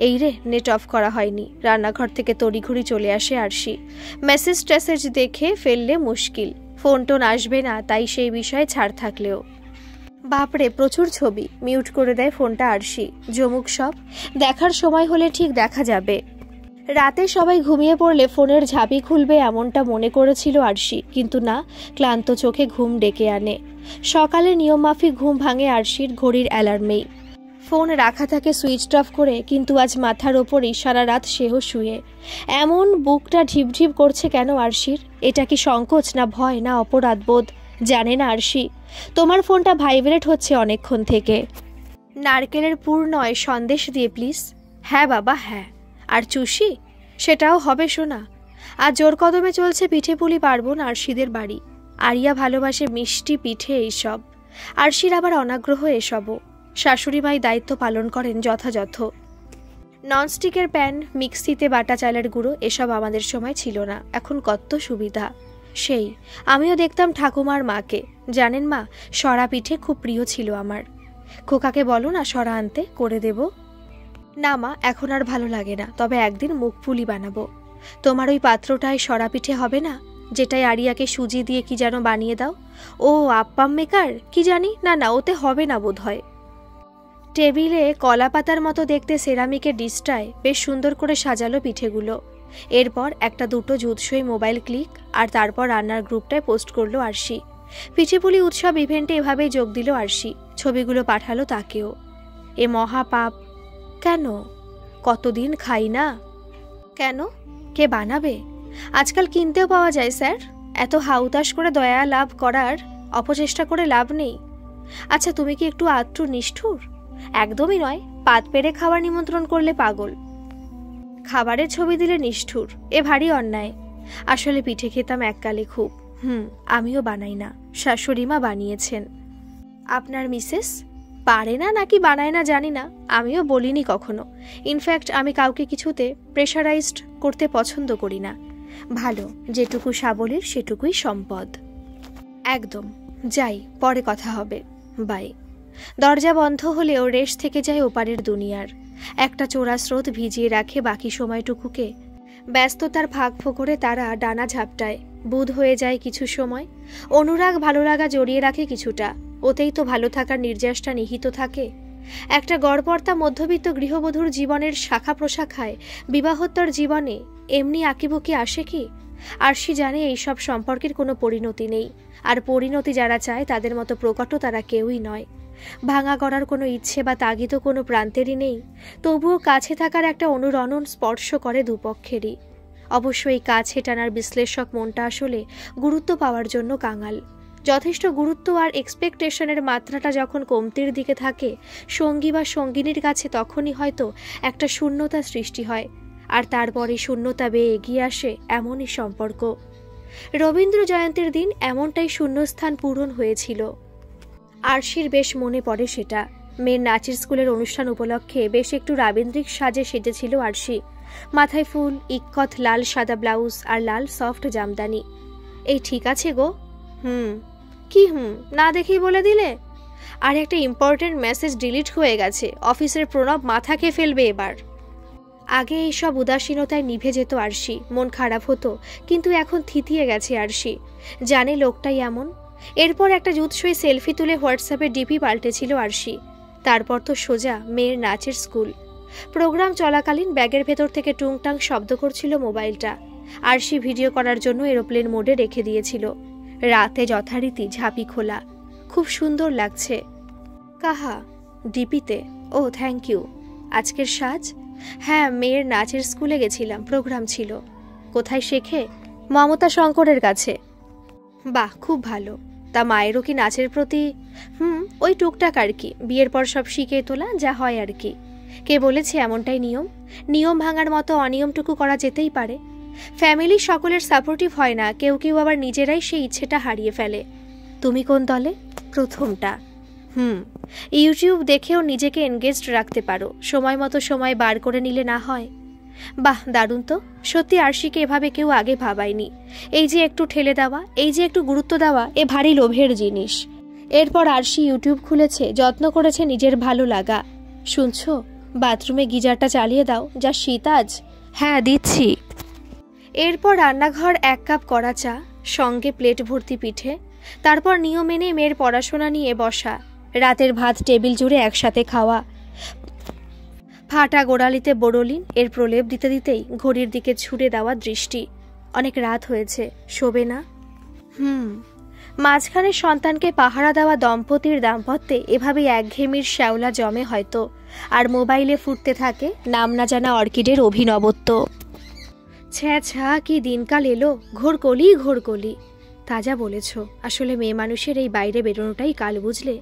এই রে, নেট অফ করা হয়নি। রান্নাঘর থেকে তড়িঘড়ি চলে আসে আরশি। মেসেজ টেসেজ দেখে ফেললে মুশকিল। ফোন টোন আসবে না, তাই সেই বিষয়ে ছাড় থাকলেও। বাপরে, প্রচুর ছবি। মিউট করে দেয় ফোনটা আরশি। জমুক সব, দেখার সময় হলে ঠিক দেখা যাবে। রাতে সবাই ঘুমিয়ে পড়লে ফোনের ঝাঁপি খুলবে এমনটা মনে করেছিল আরশি, কিন্তু না, ক্লান্ত চোখে ঘুম ডেকে আনে। সকালে নিয়মমাফিক ঘুম ভাঙে আরশির ঘড়ির অ্যালার্মেই। ফোন রাখা থাকে সুইচ অফ করে, কিন্তু আজ মাথার ওপরই সারা রাত সেও শুয়ে। এমন বুকটা ঢিপঢিপ করছে কেন আরশির? এটা কি সংকোচ, না ভয়, না অপরাধবোধ? জানে না আরশি। তোমার ফোনটা ভাইব্রেট হচ্ছে অনেকক্ষণ থেকে। নারকেলের পুর নয়, সন্দেশ দিয়ে প্লিজ। হ্যাঁ বাবা, হ্যাঁ। আর চুষি? সেটাও হবে শোনা। আর জোর কদমে চলছে পিঠে পুলি পার্বণ আরশিদের বাড়ি। আরিয়া ভালোবাসে মিষ্টি পিঠে এইসব। আরশির আবার অনাগ্রহ এসবও। শাশুড়ি মাই দায়িত্ব পালন করেন যথাযথ। ননস্টিকের প্যান, মিক্সিতে বাটা চালের গুঁড়ো, এসব আমাদের সময় ছিল না। এখন কত সুবিধা। সেই আমিও দেখতাম ঠাকুমার মাকে। জানেন মা, সরা পিঠে খুব প্রিয় ছিল আমার। খোকাকে বলো না সরা আনতে, করে দেব। না মা, এখন আর ভালো লাগে না, তবে একদিন মুখ পুলি বানাবো। তোমার ওই পাত্রটায় সরা পিঠে হবে না, যেটাই আরিয়াকে সুজি দিয়ে কি যেন বানিয়ে দাও? ও আপ্পাম মেকার কি জানি, না ওতে হবে না বোধ হয়। টেবিলে কলা পাতার মতো দেখতে সেরামিকের ডিশটায় বেশ সুন্দর করে সাজালো পিঠেগুলো। এরপর একটা দুটো জুতসই মোবাইল ক্লিক, আর তারপর রান্নার গ্রুপটায় পোস্ট করলো আরশি। পিঠেপুলি উৎসব ইভেন্টে এভাবেই যোগ দিল আরশি। ছবিগুলো পাঠালো তাকেও। এ মহা পাপ। কেন? কতদিন খাই না। কেন? কে বানাবে? আজকাল কিনতেও পাওয়া যায় স্যার। এত হাউতাস করে দয়া লাভ করার অপচেষ্টা করে লাভ নেই। আচ্ছা, তুমি কি একটু আধটু নিষ্ঠুর? একদমই নয়। পাত পেরে খাবার নিমন্ত্রণ করলে পাগল, খাবারের ছবি দিলে নিষ্ঠুর। এ ভারী অন্যায়। আসলে পিঠে খেতাম এককালে খুব। আমিও বানাই না, শাশুড়িমা বানিয়েছেন। আপনার মিসেস পারে না নাকি বানায় না জানি না, আমিও বলিনি কখনো। ইনফ্যাক্ট আমি কাউকে কিছুতে প্রেশারাইজড করতে পছন্দ করি না। ভালো, যেটুকু সাবলীর সেটুকুই সম্পদ। একদম। যাই, পরে কথা হবে। বাই। দরজা বন্ধ হলেও রেশ থেকে যায় ওপারের দুনিয়ার। একটা চোরা স্রোত ভিজিয়ে রাখে বাকি সময়টুকুকে। ব্যস্ততার ফাঁক ফোকরে তারা ডানা ঝাপটায়। বুধ হয়ে যায় কিছু সময়। অনুরাগ ভালো লাগা জড়িয়ে রাখে কিছুটা। ওতেই তো ভালো থাকার নির্যাসটা নিহিত থাকে। একটা গড়পড়তা মধ্যবিত্ত গৃহবধূর জীবনের শাখা প্রশাখায় বিবাহোত্তর জীবনে এমনি আঁকিবুকি আসে কি? আরশি জানে এইসব সম্পর্কের কোনো পরিণতি নেই, আর পরিণতি যারা চায় তাদের মতো প্রকট তারা কেউই নয়। ভাঙা করার কোনো ইচ্ছে বা তাগিদ কোনো প্রান্তেরই নেই, তবুও কাছে থাকার একটা অনুরণন স্পর্শ করে দুপক্ষেরই। অবশ্যই কাছে টানার বিশ্লেষক মনটা আসলে গুরুত্ব পাওয়ার জন্য কাঙাল। যথেষ্ট গুরুত্ব আর এক্সপেকটেশনের মাত্রাটা যখন কমতির দিকে থাকে সঙ্গী বা সঙ্গিনীর কাছে, তখনই হয়তো একটা শূন্যতা সৃষ্টি হয়, আর তারপরে শূন্যতা বেয়ে এগিয়ে আসে এমনই সম্পর্ক। রবীন্দ্র জয়ন্তীর দিন এমনটাই শূন্যস্থান পূরণ হয়েছিল। আরশির বেশ মনে পড়ে সেটা। মেয়ের নাচের স্কুলের অনুষ্ঠান উপলক্ষে বেশ একটু রাবীন্দ্রিক সাজে সেজেছিল আরশি। মাথায় ফুল, ইক্কত লাল সাদা ব্লাউজ আর লাল সফট জামদানি। এই ঠিক আছে গো? কি না দেখেই বলে দিলে? আর একটা ইম্পর্টেন্ট মেসেজ ডিলিট হয়ে গেছে, অফিসের প্রণব মাথা খেয়ে ফেলবে এবার। আগে এইসব উদাসীনতায় নিভে যেত আরশি, মন খারাপ হতো, কিন্তু এখন থিতিয়ে গেছে আরশি। জানে লোকটাই এমন। এরপর একটা জুৎসই সেলফি তুলে হোয়াটসঅ্যাপে ডিপি পাল্টেছিল আরশি। তারপর তো সোজা মেয়ের নাচের স্কুল। প্রোগ্রাম চলাকালীন ব্যাগের ভেতর থেকে টুংটাং শব্দ করছিল মোবাইলটা। আরশি ভিডিও করার জন্য এরোপ্লেন মোডে রেখে দিয়েছিল। রাতে যথারীতি ঝাঁপি খোলা, খুব সুন্দর লাগছে। কাহা? ডিপিতে? ও থ্যাংক ইউ। আজকের সাজ? হ্যাঁ, মেয়ের নাচের স্কুলে গেছিলাম, প্রোগ্রাম ছিল। কোথায় শেখে? মমতা শঙ্করের কাছে। বাহ, খুব ভালো। তা মায়েরও কি নাচের প্রতি? ওই টুকটাক আর কি, বিয়ের পর সব শিখে তোলা যা হয় আর কি। কে বলেছে এমনটাই নিয়ম? নিয়ম ভাঙার মতো অনিয়মটুকু করা যেতেই পারে। ফ্যামিলি সকলের সাপোর্টিভ হয় না, কেউ কেউ আবার নিজেরাই সেই ইচ্ছেটা হারিয়ে ফেলে। তুমি কোন দলে? প্রথমটা। ইউটিউব দেখেও নিজেকে এনগেজড রাখতে পারো, সময় মতো সময় বার করে নিলে না হয়? বাহ, দারুণ তো। সত্যি আরশিকে এভাবে কেউ আগে ভাবায়নি। এই যে একটু ঠেলে দেওয়া, এই যে একটু গুরুত্ব দেওয়া, এ ভারী লোভের জিনিস। এরপর আরশি ইউটিউব খুলেছে, যত্ন করেছে নিজের ভালো লাগা। শুনছো? বাথরুমে গিজারটা চালিয়ে দাও, যা শীত আজ। হ্যাঁ, দিচ্ছি। এরপর রান্নাঘর 1 কাপ কড়া চা, সঙ্গে প্লেট ভর্তি পিঠে। তারপর নিয়ম মেনে মেয়ের পড়াশোনা নিয়ে বসা। রাতের ভাত টেবিল জুড়ে একসাথে খাওয়া। ফাটা গোড়ালিতে বোরোলিন এর প্রলেপ দিতে দিতেই ঘড়ির দিকে ছুড়ে দেওয়া দৃষ্টি। অনেক রাত হয়েছে, শোবে না? মাঝখানে সন্তানকে পাহারা দেওয়া দম্পতির দাম্পত্যে এভাবেই একঘেয়েমির শ্যাওলা জমে হয়তো। আর মোবাইলে ফুটতে থাকে নাম না জানা অর্কিডের অভিনবত্ব। ছ্যা, কি দিনকাল এলো! ঘোরকলি ঘোরকলি। তাজা বলেছ। আসলে মেয়ে মানুষের এই বাইরে বেরোনোটাই কাল, বুঝলে?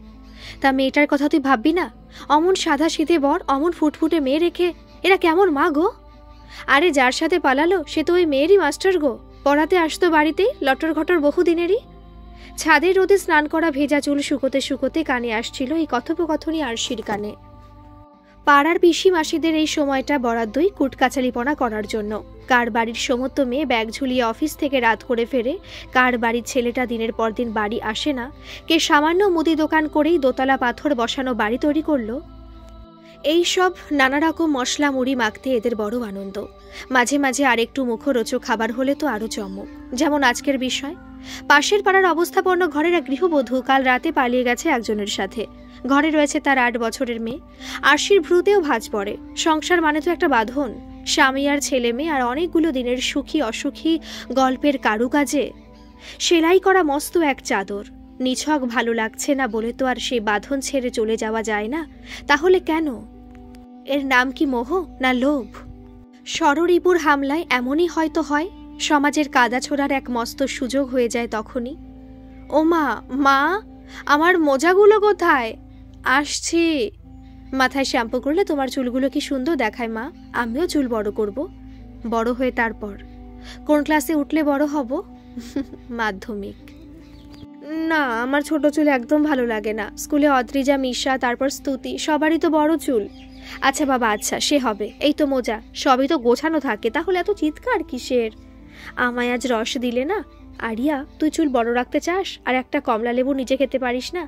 তা মেয়েটার কথা তুই ভাববি না? অমন সাদা শীতে বর, অমন ফুটফুটে মেয়ে রেখে এরা কেমন মা গো? আরে যার সাথে পালালো সে তো ওই মেয়েরই মাস্টার গো। পড়াতে আসতো বাড়িতেই, লটর ঘটর বহুদিনেরই। ছাদের রোদে স্নান করা ভেজা চুল শুকোতে শুকোতে কানে আসছিল এই কথোপকথনই আরশির কানে। পাড়ার পিসি মাসিদের এই সময়টা বরাদ্দই কুটকাচালিপনা করার জন্য। কার বাড়ির সমস্ত মেয়ে ব্যাগ ঝুলিয়ে অফিস থেকে রাত করে ফেরে, কার বাড়ির ছেলেটা দিনের পর দিন বাড়ি আসে না, কে সামান্য মুদি দোকান করেই দোতলা পাথর বসানো বাড়ি তৈরি করলো। এই সব নানা রকম মশলা মুড়ি মাখতে এদের বড় আনন্দ। মাঝে মাঝে আরেকটু মুখরোচক খাবার হলে তো আরও চমক। যেমন আজকের বিষয়, পাশের পাড়ার অবস্থাপন্ন ঘরের এক গৃহবধূ কাল রাতে পালিয়ে গেছে একজনের সাথে। ঘরে রয়েছে তার 8 বছরের মেয়ে। আরশির ভ্রুতেও ভাঁজ পড়ে। সংসার মানে তো একটা বাঁধন, স্বামী আর ছেলে মেয়ে আর অনেকগুলো দিনের সুখী অসুখী গল্পের কারুকাজে। সেলাই করা মস্ত এক চাদর। নিছক ভালো লাগছে না বলে তো আর সেই বাঁধন ছেড়ে চলে যাওয়া যায় না। তাহলে কেন? এর নাম কি মোহ না লোভ? ষড়রিপুর হামলায় এমনই হয়তো হয়। সমাজের কাদা ছোড়ার এক মস্ত সুযোগ হয়ে যায় তখনই। ও মা, আমার মোজাগুলো কোথায়? আসছি। মাথায় শ্যাম্পু করলে তোমার চুলগুলো কি সুন্দর দেখায় মা। আমিও চুল বড় করব। বড় হয়ে তারপর কোন ক্লাসে উঠলে বড় হব? মাধ্যমিক। না, আমার ছোট চুল একদম ভালো লাগে না। স্কুলে অদ্রিজা, মিশা, তারপর স্তুতি, সবারই তো বড় চুল। আচ্ছা বাবা, আচ্ছা সে হবে। এই তো মোজা, সবই তো গোছানো থাকে, তাহলে এত চিৎকার কিসের? আমায় আজ রস দিলে না? আরিয়া, তুই চুল বড় রাখতে চাস আর একটা কমলা লেবু নিজে খেতে পারিস না?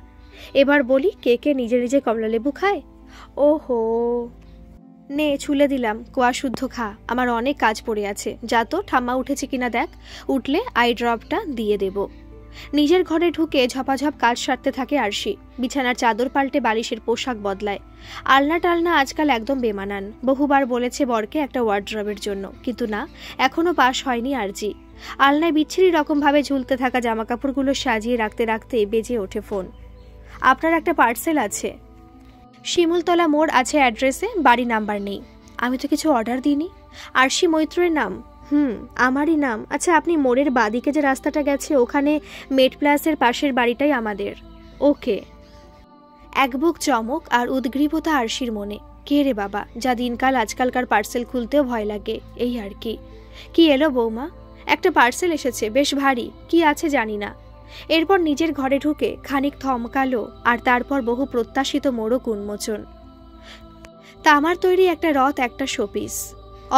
এবার বলি, কে কে নিজে নিজে কমলা লেবু খায়? ওহো, নে ছুলে দিলাম, কোয়া শুদ্ধ খা। আমার অনেক কাজ পড়ে আছে। যা তো, ঠাম্মা উঠেছে কিনা দেখ। উঠলে আই ড্রপটা দিয়ে দেব। নিজের ঘরে ঢুকে ঝপাঝপ কাজ সারতে থাকে আরশি। বিছানার চাদর পাল্টে বালিশের পোশাক বদলায়। আলনা টালনা আজকাল একদম বেমানান। বহুবার বলেছে বরকে একটা ওয়ার্ড্রবের জন্য, কিন্তু না, এখনো পাশ হয়নি আরজি। আলনায় বিচ্ছিরি রকমভাবে ঝুলতে থাকা জামাকাপড়গুলো সাজিয়ে রাখতে রাখতে বেজে ওঠে ফোন। আপনার একটা পার্সেল আছে। শিমুলতলা মোড় আছে অ্যাড্রেসে, বাড়ি নাম্বার নেই। আমি তো কিছু অর্ডার দিইনি। আরশি মৈত্রের নাম। আমারই নাম। আচ্ছা, আপনি মোড়ের বাদিকে যে রাস্তাটা গেছে ওখানে মেড প্লাসের পাশের বাড়িটাই আমাদের। ওকে। এক বুক চমক আর উদ্গ্রীবতা আরশির মনে। কে রে বাবা, যা দিনকাল আজকালকার পার্সেল খুলতেও ভয় লাগে। এই আর কি। কি এলো বৌমা? একটা পার্সেল এসেছে, বেশ ভারী, কি আছে জানি না। এরপর নিজের ঘরে ঢুকে খানিক থমকালো, আর তারপর বহু প্রত্যাশিত মোড়ক উন্মোচন। তামার তৈরি একটা রথ, একটা শোপিস,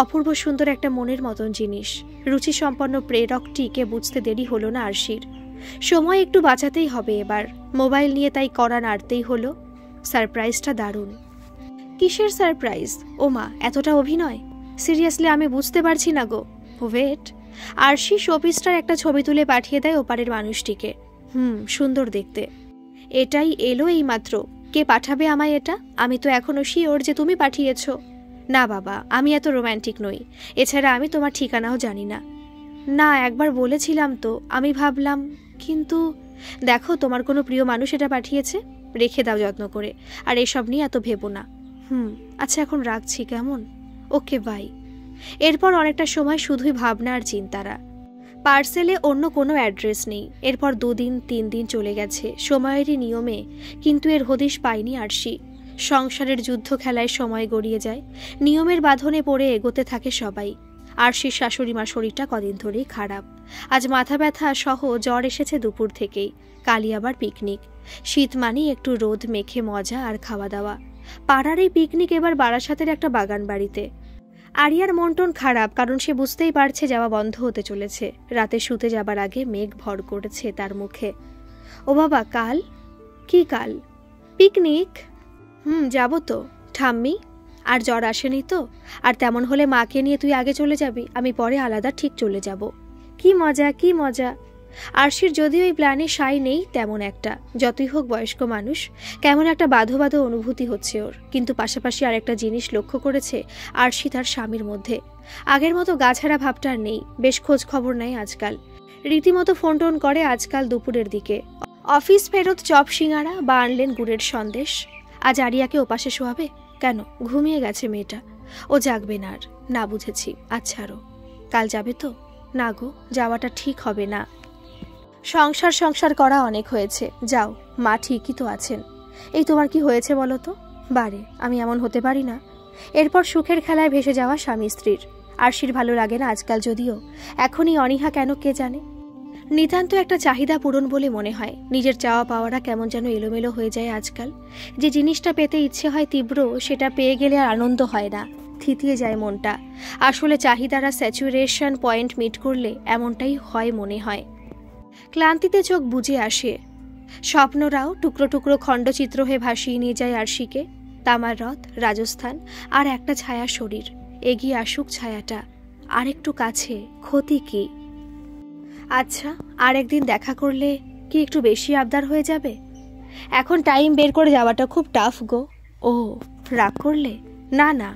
অপূর্ব সুন্দর একটা মনের মতন জিনিস। রুচিসম্পন্ন প্রেরকটিকে বুঝতে দেরি হলো না আরশির। সময় একটু বাঁচাতেই হবে এবার। মোবাইল নিয়ে তাই কড়া নাড়তেই হলো। সারপ্রাইজটা দারুণ। কিসের সারপ্রাইজ? ওমা, এতটা অভিনয়? সিরিয়াসলি আমি বুঝতে পারছি না গো। ওয়েট। আরশি শোপিসটার একটা ছবি তুলে পাঠিয়ে দেয় ওপারের মানুষটিকে। সুন্দর দেখতে। এটাই এলো এই মাত্র। কে পাঠাবে আমায় এটা? আমি তো এখনো শিওর যে তুমি পাঠিয়েছ। না বাবা, আমি এত রোম্যান্টিক নই। এছাড়া আমি তোমার ঠিকানাও জানি না। না, একবার বলেছিলাম তো, আমি ভাবলাম। কিন্তু দেখো, তোমার কোনো প্রিয় মানুষ এটা পাঠিয়েছে, রেখে দাও যত্ন করে। আর এসব নিয়ে এত ভেবো না। আচ্ছা, এখন রাখছি কেমন? ওকে, বাই। এরপর অনেকটা সময় শুধুই ভাবনা আর চিন্তারা। পার্সেলে অন্য কোনো অ্যাড্রেস নেই। এরপর 2 দিন 3 দিন চলে গেছে সময়েরই নিয়মে, কিন্তু এর হদিশ পায়নি আরশি। সংসারের যুদ্ধ খেলায় সময় গড়িয়ে যায়। নিয়মের বাঁধনে পড়ে এগোতে থাকে সবাই। আরশির শাশুড়ি মার শরীরটা কদিন ধরেই খারাপ। আজ মাথা ব্যথা সহ জ্বর এসেছে দুপুর থেকেই। কালই আবার পিকনিক। শীত মানেই একটু রোদ মেখে মজা আর খাওয়া দাওয়া। পাড়ার এই পিকনিক এবার বারাসাতের একটা বাগান বাড়িতে। আরিয়ার মন টন খারাপ, কারণ সে বুঝতেই পারছে যাওয়া বন্ধ হতে চলেছে। রাতে শুতে যাবার আগে মেঘ ভর করেছে তার মুখে। ও বাবা, কাল? কি কাল? পিকনিক? যাব তো। ঠাম্মি? আর জ্বর আসেনি তো? আর তেমন হলে মাকে নিয়ে তুই আগে চলে যাবি, আমি পরে আলাদা ঠিক চলে যাব। কি মজা, কি মজা। আরশির যদিও এই প্ল্যানে সাই নেই তেমন একটা। যতই হোক বয়স্ক মানুষ, কেমন একটা বাঁধো বাঁধো অনুভূতি হচ্ছে ওর। কিন্তু পাশাপাশি আরেকটা জিনিস লক্ষ্য করেছে আরশি তার স্বামীর মধ্যে। আগের মতো গাছাড়া ভাবটা আর নেই। বেশ খোঁজ খবর নেয় আজকাল। রীতিমতো ফোন টোন করে আজকাল দুপুরের দিকে। অফিস ফেরত চপ সিঙ্গারা বা আনলেন গুড়ের সন্দেশ। আজ আরিয়াকে ওপাশে শোয়াবে? কেন, ঘুমিয়ে গেছে মেয়েটা। ও জাগবে না আর। না, বুঝেছি। আচ্ছা, আরও কাল যাবে তো? না গো, যাওয়াটা ঠিক হবে না। সংসার করা অনেক হয়েছে, যাও। মা ঠিকই তো আছেন। এই তোমার কি হয়েছে বলো তো? বারে, আমি এমন হতে পারি না। এরপর সুখের খেলায় ভেসে যাওয়া স্বামী স্ত্রীর। আরশির ভালো লাগে না আজকাল, যদিও এখনই অনীহা কেন কে জানে। নিতান্ত একটা চাহিদা পূরণ বলে মনে হয়। নিজের চাওয়া পাওয়ারা কেমন যেন এলোমেলো হয়ে যায় আজকাল। যে জিনিসটা পেতে ইচ্ছে হয় তীব্র, সেটা পেয়ে গেলে আর আনন্দ হয় না, থিতিয়ে যায় মনটা। আসলে চাহিদারা স্যাচুরেশন পয়েন্ট মিট করলে এমনটাই হয় মনে হয়। ক্লান্তিতে চোখ বুজে আসে। স্বপ্নরাও টুকরো টুকরো খণ্ডচিত্র হয়ে ভাসিয়ে নিয়ে যায় আরশিকে। তামার রথ, রাজস্থান, আর একটা ছায়া শরীর। এগিয়ে আসুক ছায়াটা, আর একটু কাছে, ক্ষতি কি? আচ্ছা, আর একদিন দেখা করলে কি একটু বেশি আবদার হয়ে যাবে? এখন টাইম বের করে যাওয়াটা খুব টাফ গো। ও, রাগ করলে? না না,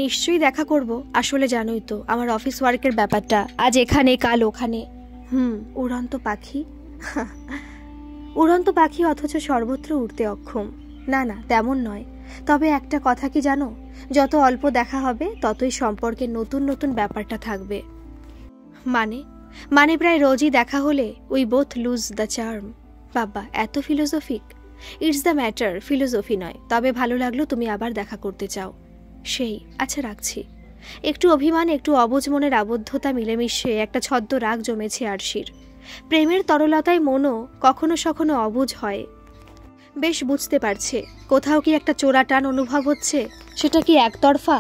নিশ্চয়ই দেখা করব। আসলে জানোই তো আমার অফিস ওয়ার্কের ব্যাপারটা। আজ এখানে, কাল ওখানে। উড়ন্ত পাখি। উড়ন্ত পাখি, অথচ সর্বত্র উড়তে অক্ষম। না না, তেমন নয়। তবে একটা কথা কি জানো, যত অল্প দেখা হবে ততই সম্পর্কে নতুন নতুন ব্যাপারটা থাকবে। মানে প্রায় রোজই দেখা হলে we both lose the charm. বাবা, এত philosophic. It's the matter, philosophy নয়। তবে ভালো লাগলো তুমি আবার দেখা করতে চাও। সেই, আচ্ছা রাখছি। একটু অভিমান, একটু অবুঝ মনের আবদ্ধতা মিলেমিশে একটা ছদ্ম রাগ জমেছে আরশির। প্রেমের তরলতায় মনও কখনো সখনো অবুঝ হয়। বেশ বুঝতে পারছে কোথাও কি একটা চোরা টান অনুভব হচ্ছে। সেটা কি একতরফা?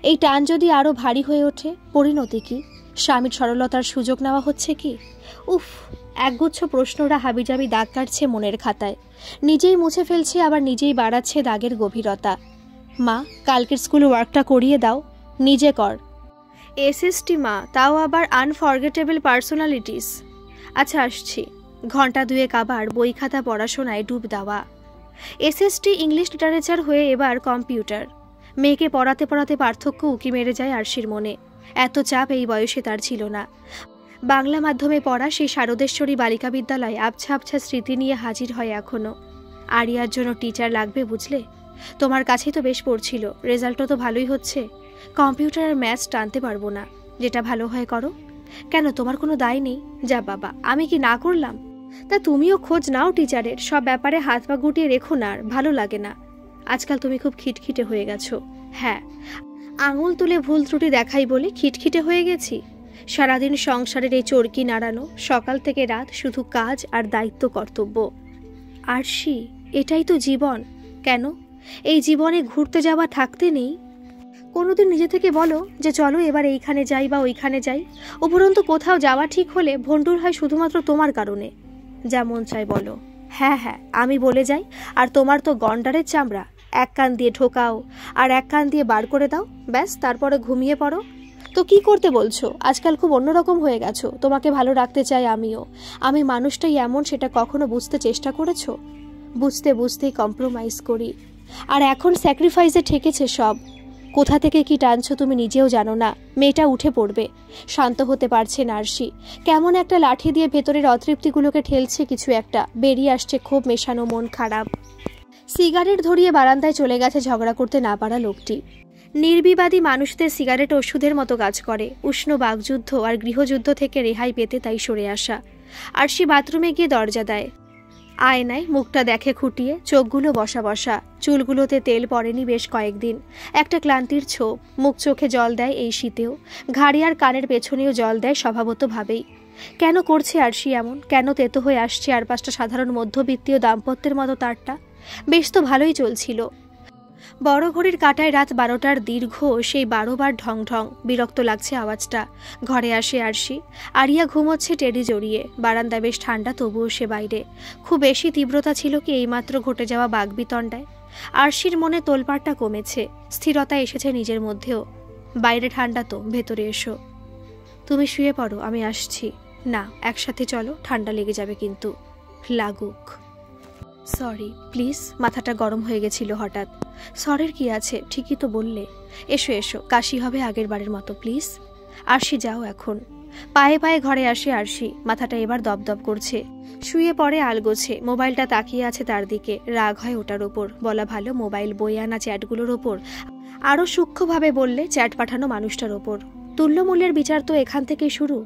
এই টান যদি আরো ভারী হয়ে ওঠে, পরিণতি কি? স্বামীর সরলতার সুযোগ নেওয়া হচ্ছে কি? উফ, একগুচ্ছ প্রশ্নরা হাবিজাবি দাগ কাটছে মনের খাতায়। নিজেই মুছে ফেলছে, আবার নিজেই বাড়াচ্ছে দাগের গভীরতা। মা, কালকের স্কুল ওয়ার্কটা করিয়ে দাও। নিজে কর। এসএসটি মা, তাও আবার আনফরগেটেবল পার্সোনালিটিস। আচ্ছা, আসছি। ঘন্টা দুয়েক আবার বই খাতা পড়াশোনায় ডুব দেওয়া। এসএসটি ইংলিশ লিটারেচার হয়ে এবার কম্পিউটার। মেয়েকে পড়াতে পড়াতে পার্থক্য উকি মেরে যায় আরশির মনে। এত চাপ এই বয়সে তার ছিল না। বাংলা মাধ্যমে পড়া সেই শারদেশ্বরী বালিকা বিদ্যালয় আবছা আবছা স্মৃতি নিয়ে হাজির হয় এখনো। আরিয়ার জন্য টিচার লাগবে বুঝলে। তোমার কাছেই তো বেশ পড়ছিল, রেজাল্টও তো ভালোই হচ্ছে। কম্পিউটার আর ম্যাথস টানতে পারবো না। যেটা ভালো হয় করো। কেন, তোমার কোনো দায় নেই? যা বাবা, আমি কি না করলাম? তা তুমিও খোঁজ নাও টিচারের। সব ব্যাপারে হাত পা গুটিয়ে রেখো না, আর ভালো লাগে না। আজকাল তুমি খুব খিটখিটে হয়ে গেছো। হ্যাঁ, আঙুল তুলে ভুল ত্রুটি দেখাই বলে খিটখিটে হয়ে গেছি? সারাদিন সংসারের এই চরকি নাড়ানো, সকাল থেকে রাত শুধু কাজ আর দায়িত্ব কর্তব্য। আরশি, এটাই তো জীবন। কেন এই জীবনে ঘুরতে যাওয়া থাকতে নেই? কোনোদিন নিজে থেকে বলো যে চলো এবার এইখানে যাই বা ওইখানে যাই। উপরন্তু কোথাও যাওয়া ঠিক হলে ভণ্ডুর হয় শুধুমাত্র তোমার কারণে। যেমন চাই বলো, হ্যাঁ হ্যাঁ আমি বলে যাই, আর তোমার তো গন্ডারের চামড়া, এক কান দিয়ে ঢোকাও আর এক কান দিয়ে বার করে দাও, ব্যাস তারপরে ঘুমিয়ে পড়ো। তো কি করতে বলছো? আজকাল খুব অন্যরকম হয়ে গেছো। তোমাকে ভালো রাখতে চাই আমিও। আমি মানুষটাই এমন, সেটা কখনো বুঝতে চেষ্টা করেছো? বুঝতে বুঝতেই কম্প্রোমাইজ করি, আর এখন স্যাক্রিফাইসে ঠেকেছে সব। কোথা থেকে কি টানছো তুমি নিজেও জানো না। মেয়েটা উঠে পড়বে। শান্ত হতে পারছে না আরশি। কেমন একটা লাঠি দিয়ে ভেতরের অতৃপ্তিগুলোকে ঠেলছে কিছু একটা। বেরিয়ে আসছে ক্ষোভ মেশানো মন খারাপ। সিগারেট ধরিয়ে বারান্দায় চলে গেছে ঝগড়া করতে না পারা লোকটি। নির্বিবাদী মানুষদের সিগারেট ওষুধের মতো কাজ করে। উষ্ণ বাকযুদ্ধ আর গৃহযুদ্ধ থেকে রেহাই পেতে তাই সরে আসা। আরশি বাথরুমে গিয়ে দরজা দেয়। আয়নায় মুখটা দেখে খুঁটিয়ে, চোখগুলো বসা বসা, চুলগুলোতে তেল পড়েনি বেশ কয়েকদিন। একটা ক্লান্তির ছোপ। মুখ চোখে জল দেয় এই শীতেও। ঘাড়ি আর কানের পেছনেও জল দেয় স্বভাবতভাবেই। কেন করছে আরশি এমন? কেন তেতো হয়ে আসছে আর পাঁচটা সাধারণ মধ্যবিত্তীয় দাম্পত্যের মতো তারটা? বেশ তো ভালোই চলছিল। বড় ঘড়ির কাঁটায় রাত 12টার দীর্ঘ সেই 12 বার ঢং ঢং। বিরক্ত লাগছে আওয়াজটা। ঘরে আসে আরশি। আরিয়া ঘুমোচ্ছে টেডি জড়িয়ে। বারান্দা বেশ ঠান্ডা, তবুও সে বাইরে। খুব বেশি তীব্রতা ছিল কি এইমাত্র ঘটে যাওয়া বাগবিতণ্ডায়? আরশির মনে তোলপাড়টা কমেছে, স্থিরতা এসেছে নিজের মধ্যেও। বাইরে ঠান্ডা তো, ভেতরে এসো। তুমি শুয়ে পড়ো, আমি আসছি। না, একসাথে চলো, ঠান্ডা লেগে যাবে কিন্তু। লাগুক। সরি প্লিজ, মাথাটা গরম হয়ে গেছিল হঠাৎ। সরের কি আছে, ঠিকই তো বললে। এসো এসো, কাশি হবে আগের বারের মতো প্লিজ। আরশি যাও এখন। পায়ে পায়ে ঘরে আসে আরশি। মাথাটা এবার দপদপ করছে। শুয়ে পড়ে আলগোছে। মোবাইলটা তাকিয়ে আছে তার দিকে। রাগ হয় ওটার ওপর। বলা ভালো মোবাইল বয়ে আনা চ্যাটগুলোর ওপর। আরও সূক্ষ্মভাবে বললে চ্যাট পাঠানো মানুষটার ওপর। তুল্যমূল্যের বিচার তো এখান থেকেই শুরু।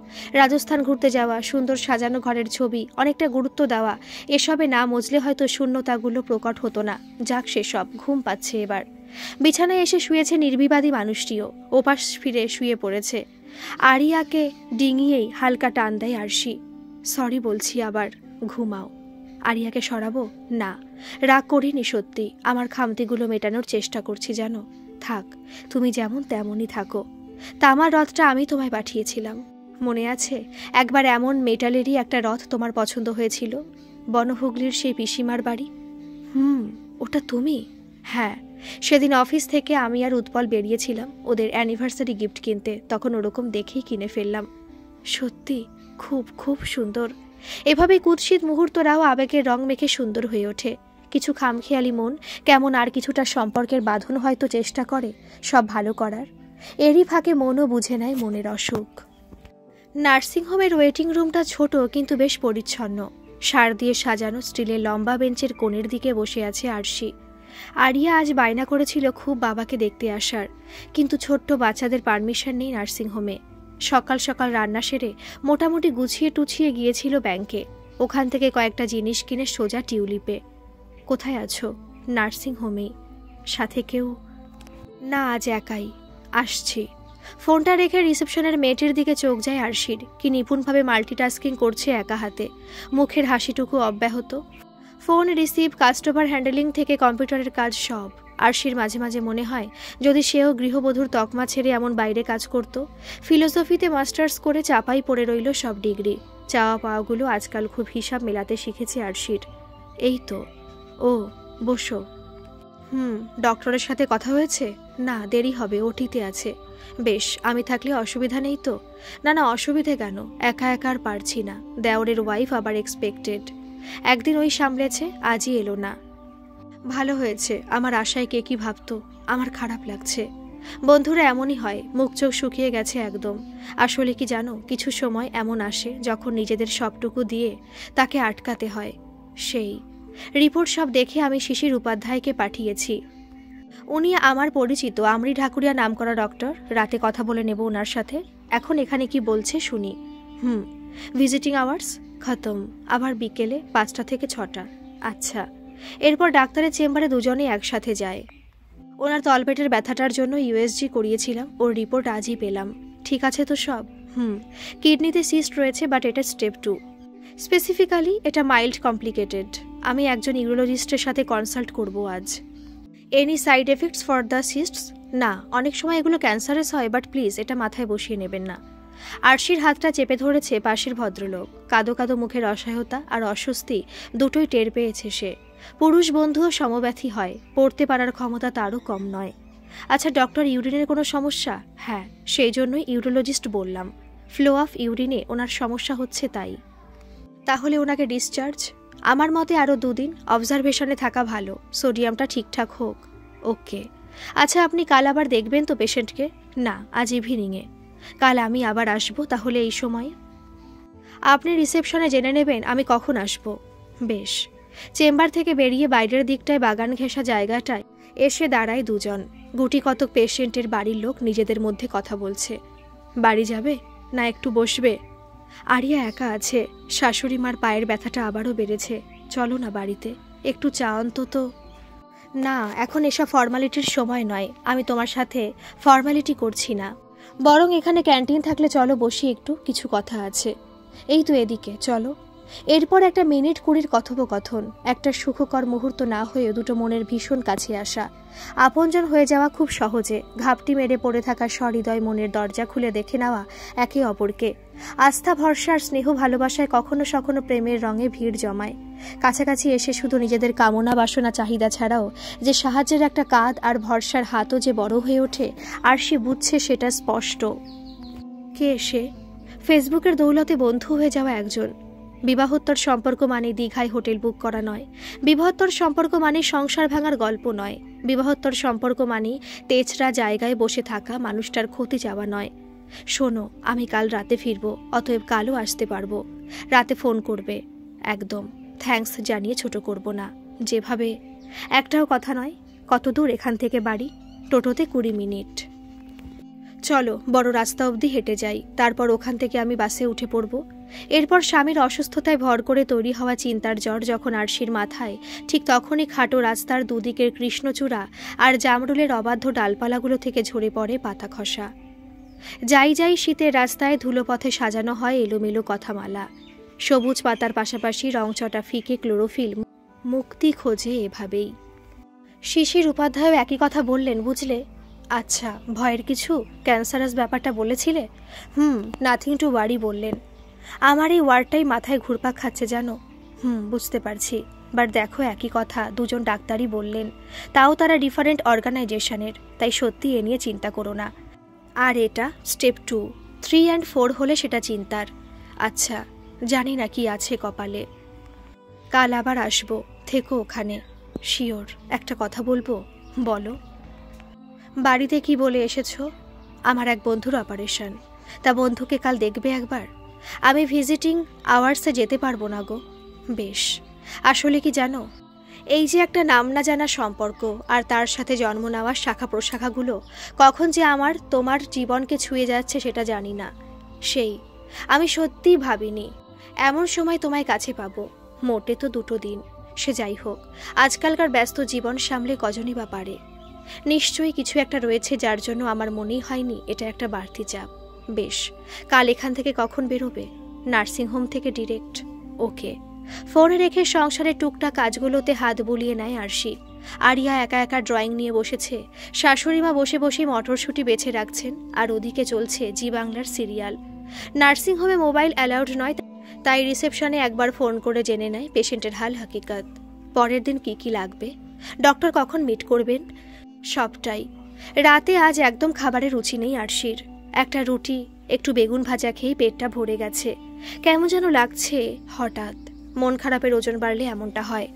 রাজস্থান ঘুরতে যাওয়া, সুন্দর সাজানো ঘরের ছবি, অনেকটা গুরুত্ব দেওয়া, এসবে না মজলে হয়তো শূন্যতাগুলো প্রকট হতো না। যাক সেসব, ঘুম পাচ্ছে এবার। বিছানায় এসে শুয়েছে নির্বিবাদী মানুষটিও। ওপাশ ফিরে শুয়ে পড়েছে। আরিয়াকে ডিঙিয়েই হালকা টান দেয় আরশি। সরি বলছি আবার, ঘুমাও। আরিয়াকে সরাবো না, রাগ করিনি সত্যি। আমার খামতিগুলো মেটানোর চেষ্টা করছি জানো। থাক, তুমি যেমন তেমনই থাকো। তামার রথটা আমি তোমায় পাঠিয়েছিলাম, মনে আছে? একবার এমন মেটালেরই একটা রথ তোমার পছন্দ হয়েছিল, বনহুগলির সেই পিসিমার বাড়ি। ওটা তুমি? হ্যাঁ, সেদিন অফিস থেকে আমি আর উৎপল বেরিয়েছিলাম ওদের অ্যানিভার্সারি গিফট কিনতে। তখন ওরকম দেখেই কিনে ফেললাম। সত্যি খুব খুব সুন্দর। এভাবে কুৎসিত মুহূর্তরাও আবেগের রং মেখে সুন্দর হয়ে ওঠে। কিছু খামখেয়ালি মন কেমন আর কিছুটা সম্পর্কের বাঁধন হয়তো চেষ্টা করে সব ভালো করার। এরই ফাঁকে মনও বুঝে নেয় মনের অসুখ। নার্সিংহোমের ওয়েটিং রুমটা ছোট কিন্তু বেশ পরিচ্ছন্ন। সার দিয়ে সাজানো স্টিলের লম্বা বেঞ্চের কোণের দিকে বসে আছে আরশি। আরিয়া আজ বায়না করেছিল খুব বাবাকে দেখতে আসার, কিন্তু ছোট্ট বাচ্চাদের পারমিশন নেই নার্সিংহোমে। সকাল সকাল রান্না সেরে মোটামুটি গুছিয়ে টুছিয়ে গিয়েছিল ব্যাংকে। ওখান থেকে কয়েকটা জিনিস কিনে সোজা টিউলিপে। কোথায় আছো? নার্সিংহোমেই। সাথে কেউ? না, আজ একাই। আসছি। ফোনটা রেখে রিসেপশনের মেয়েটির দিকে চোখ যায় আরশির। কি নিপুণভাবে মাল্টিটাস্কিং করছে একা হাতে। মুখের হাসিটুকু অব্যাহত। ফোন রিসিভ, কাস্টমার হ্যান্ডেলিং থেকে কম্পিউটারের কাজ সব। আরশির মাঝে মাঝে মনে হয় যদি সেও গৃহবধূর তকমা ছেড়ে এমন বাইরে কাজ করত। ফিলোসফিতে মাস্টার্স করে চাপাই পড়ে রইল সব ডিগ্রি। চাওয়া পাওয়াগুলো আজকাল খুব হিসাব মেলাতে শিখেছে আরশির। এই তো। ও, বসো। ডক্টরের সাথে কথা হয়েছে? না, দেরি হবে, ওটিতে আছে। বেশ, আমি থাকলে অসুবিধা নেই তো? না না, অসুবিধে কেন, একা একা আর পারছি না। দেওরের ওয়াইফ আবার এক্সপেক্টেড। একদিন ওই সামলেছে, আজই এলো না। ভালো হয়েছে। আমার আশায় কে কি ভাবতো। আমার খারাপ লাগছে। বন্ধুরা এমনই হয়, মুখ চোখ শুকিয়ে গেছে একদম। আসলে কি জানো, কিছু সময় এমন আসে যখন নিজেদের সবটুকু দিয়ে তাকে আটকাতে হয়। সেই রিপোর্ট সব দেখে আমি শিশির উপাধ্যায়কে পাঠিয়েছি। উনি আমার পরিচিত, আমরি ঢাকুরিয়া নামকরা ডক্টর। রাতে কথা বলে নেব ওনার সাথে। এখন এখানে কি বলছে শুনি। ভিজিটিং আওয়ার্স খতম। আবার বিকেলে 5টা থেকে 6টা। আচ্ছা। এরপর ডাক্তারের চেম্বারে দুজনে একসাথে যায়। ওনার তলপেটের ব্যথাটার জন্য ইউএসজি করিয়েছিলাম, ওর রিপোর্ট আজই পেলাম। ঠিক আছে তো সব? কিডনিতে সিস্ট রয়েছে, বাট এটা স্টেপ 2। স্পেসিফিক্যালি এটা মাইল্ড কমপ্লিকেটেড। আমি একজন ইউরোলজিস্টের সাথে কনসাল্ট করব আজ। Any side effects for the cysts? না, অনেক সময় এগুলো ক্যান্সারাস হয়, বাট প্লিজ এটা মাথায় বসিয়ে নেবেন না। আরশির হাতটা চেপে ধরেছে পাশের ভদ্রলোক। কাদো কাদো মুখের অসহায়তা আর অস্বস্তি দুটোই টের পেয়েছে সে। পুরুষ বন্ধুও সমব্যথী হয়, পড়তে পারার ক্ষমতা তারও কম নয়। আচ্ছা ডক্টর, ইউরিনের কোনো সমস্যা? হ্যাঁ, সেই জন্যই ইউরোলজিস্ট বললাম। ফ্লো অফ ইউরিনে ওনার সমস্যা হচ্ছে তাই। তাহলে ওনাকে ডিসচার্জ? আমার মতে আরও 2 দিন অবজারভেশনে থাকা ভালো, সোডিয়ামটা ঠিকঠাক হোক। ওকে। আচ্ছা আপনি কাল আবার দেখবেন তো পেশেন্টকে? না, আজ ইভিনিংয়ে। কাল আমি আবার আসবো তাহলে এই সময়? আপনি রিসেপশনে জেনে নেবেন আমি কখন আসব। বেশ। চেম্বার থেকে বেরিয়ে বাইরের দিকটায় বাগান ঘেঁষা জায়গাটায় এসে দাঁড়ায় দুজন। গুটি কতক পেশেন্টের বাড়ির লোক নিজেদের মধ্যে কথা বলছে। বাড়ি যাবে না একটু বসবে? আরিয়া একা আছে, শাশুড়ি মার পায়ের ব্যথাটা আবারও বেড়েছে। চলো না বাড়িতে, একটু চা অন্তত। না, এখন এসব ফর্মালিটির সময় নয়, আমি তোমার সাথে ফর্মালিটি করছি না। বরং এখানে ক্যান্টিন থাকলে চলো বসি, একটু কিছু কথা আছে। এই তো এদিকে চলো। এরপর একটা মিনিট 20 কথোপকথন, একটা সুখকর মুহূর্ত না হয়ে দুটো মনের ভীষণ কাছে আসা, আপনজন হয়ে যাওয়া খুব সহজে, ঘাপটি মেরে পড়ে থাকা সহৃদয় মনের দরজা খুলে দেখে নেওয়া একে অপরকে। আস্থা ভরসা আর স্নেহ ভালোবাসায় কখনো সখনো প্রেমের রঙে ভিড় জমায়। কাছাকাছি এসে শুধু নিজেদের কামনা বাসনা চাহিদা ছাড়াও যে সাহায্যের একটা কাঁধ আর ভরসার হাতও যে বড় হয়ে ওঠে, আর সে বুঝছে সেটা স্পষ্ট। কে এসে? ফেসবুকের দৌলতে বন্ধু হয়ে যাওয়া একজন। বিবাহোত্তর সম্পর্ক মানে দীঘায় হোটেল বুক করা নয়। বিবাহোত্তর সম্পর্ক মানে সংসার ভাঙার গল্প নয়। বিবাহোত্তর সম্পর্ক মানে তেছরা জায়গায় বসে থাকা মানুষটার ক্ষতি যাওয়া নয়। শোনো, আমি কাল রাতে ফিরবো, অতএব কালও আসতে পারবো। রাতে ফোন করবে। একদম। থ্যাঙ্কস জানিয়ে ছোট করব না। যেভাবে। একটাও কথা নয়। কত দূর এখান থেকে বাড়ি? টোটোতে 20 মিনিট। চলো বড় রাস্তা অবধি হেঁটে যাই, তারপর ওখান থেকে আমি বাসে উঠে পড়ব। এরপর স্বামীর অসুস্থতায় ভর করে তৈরি হওয়া চিন্তার জ্বর যখন আরশির মাথায়, ঠিক তখনই খাটো রাস্তার দুদিকের কৃষ্ণচূড়া আর জামরুলের অবাধ্য ডালপালাগুলো থেকে ঝরে পড়ে পাতা খসা। যাই যাই শীতের রাস্তায় ধুলোপথে সাজানো হয় এলোমেলো কথামালা। সবুজ পাতার পাশাপাশি রংচটা ফিকে ক্লোরোফিল মুক্তি খোঁজে এভাবেই। শিশির উপাধ্যায় একই কথা বললেন, বুঝলে? আচ্ছা, ভয়ের কিছু? ক্যান্সারাস ব্যাপারটা বলেছিলে? নাথিং টু ওয়ারি বললেন। আমার এই ওয়ার্ডটাই মাথায় ঘুরপাক খাচ্ছে জানো। বুঝতে পারছি, বাট দেখো একই কথা দুজন ডাক্তারই বললেন, তাও তারা ডিফারেন্ট অর্গানাইজেশনের, তাই সত্যি এ নিয়ে চিন্তা করো না। আর এটা স্টেপ 2, 3 and 4 হলে সেটা চিন্তার। আচ্ছা, জানি না কি আছে কপালে। কাল আবার আসবো, থেকো ওখানে। শিওর। একটা কথা বলবো? বলো। বাড়িতে কি বলে এসেছো? আমার এক বন্ধুর অপারেশন, তা বন্ধুকে কাল দেখবে একবার। আমি ভিজিটিং আওয়ার্সে যেতে পারবো না গো। বেশ। আসলে কি জানো, এই যে একটা নাম না জানা সম্পর্ক আর তার সাথে জন্ম নেওয়ার শাখা প্রশাখাগুলো কখন যে আমার তোমার জীবনকে ছুঁয়ে যাচ্ছে সেটা জানি না। সেই আমি সত্যিই ভাবিনি এমন সময় তোমায় কাছে পাবো। মোটে তো 2 দিন, সে যাই হোক, আজকালকার ব্যস্ত জীবন সামলে কজনই বা পারে। নিশ্চয়ই কিছু একটা রয়েছে যার জন্য আমার মনেই হয়নি এটা একটা বাড়তি চাপ। বেশ, কাল এখান থেকে কখন বেরোবে? নার্সিংহোম থেকে ডিরেক্ট? ওকে। ফোনে রেখে সংসারের টুকটাক কাজগুলোতে হাত বুলিয়ে নেয় আরশি। আরিয়া একা একা ড্রয়িং নিয়ে বসেছে, শাশুড়িমা বসে বসে মটরশুঁটি বেছে রাখছেন, আর ওদিকে চলছে জি বাংলার সিরিয়াল। নার্সিংহোমে মোবাইল অ্যালাউড নয়, তাই রিসেপশনে একবার ফোন করে জেনে নেয় পেশেন্টের হাল হাকিকত। পরের দিন কি কি লাগবে, ডক্টর কখন মিট করবেন, সবটাই। রাতে আজ একদম খাবারের রুচি নেই আরশির। একটা রুটি একটু বেগুন ভাজা খেয়ে পেটটা ভরে গেছে। কেমন যেন লাগছে হঠাৎ। মন খারাপের ওজন বাড়লে এমনটা হয়।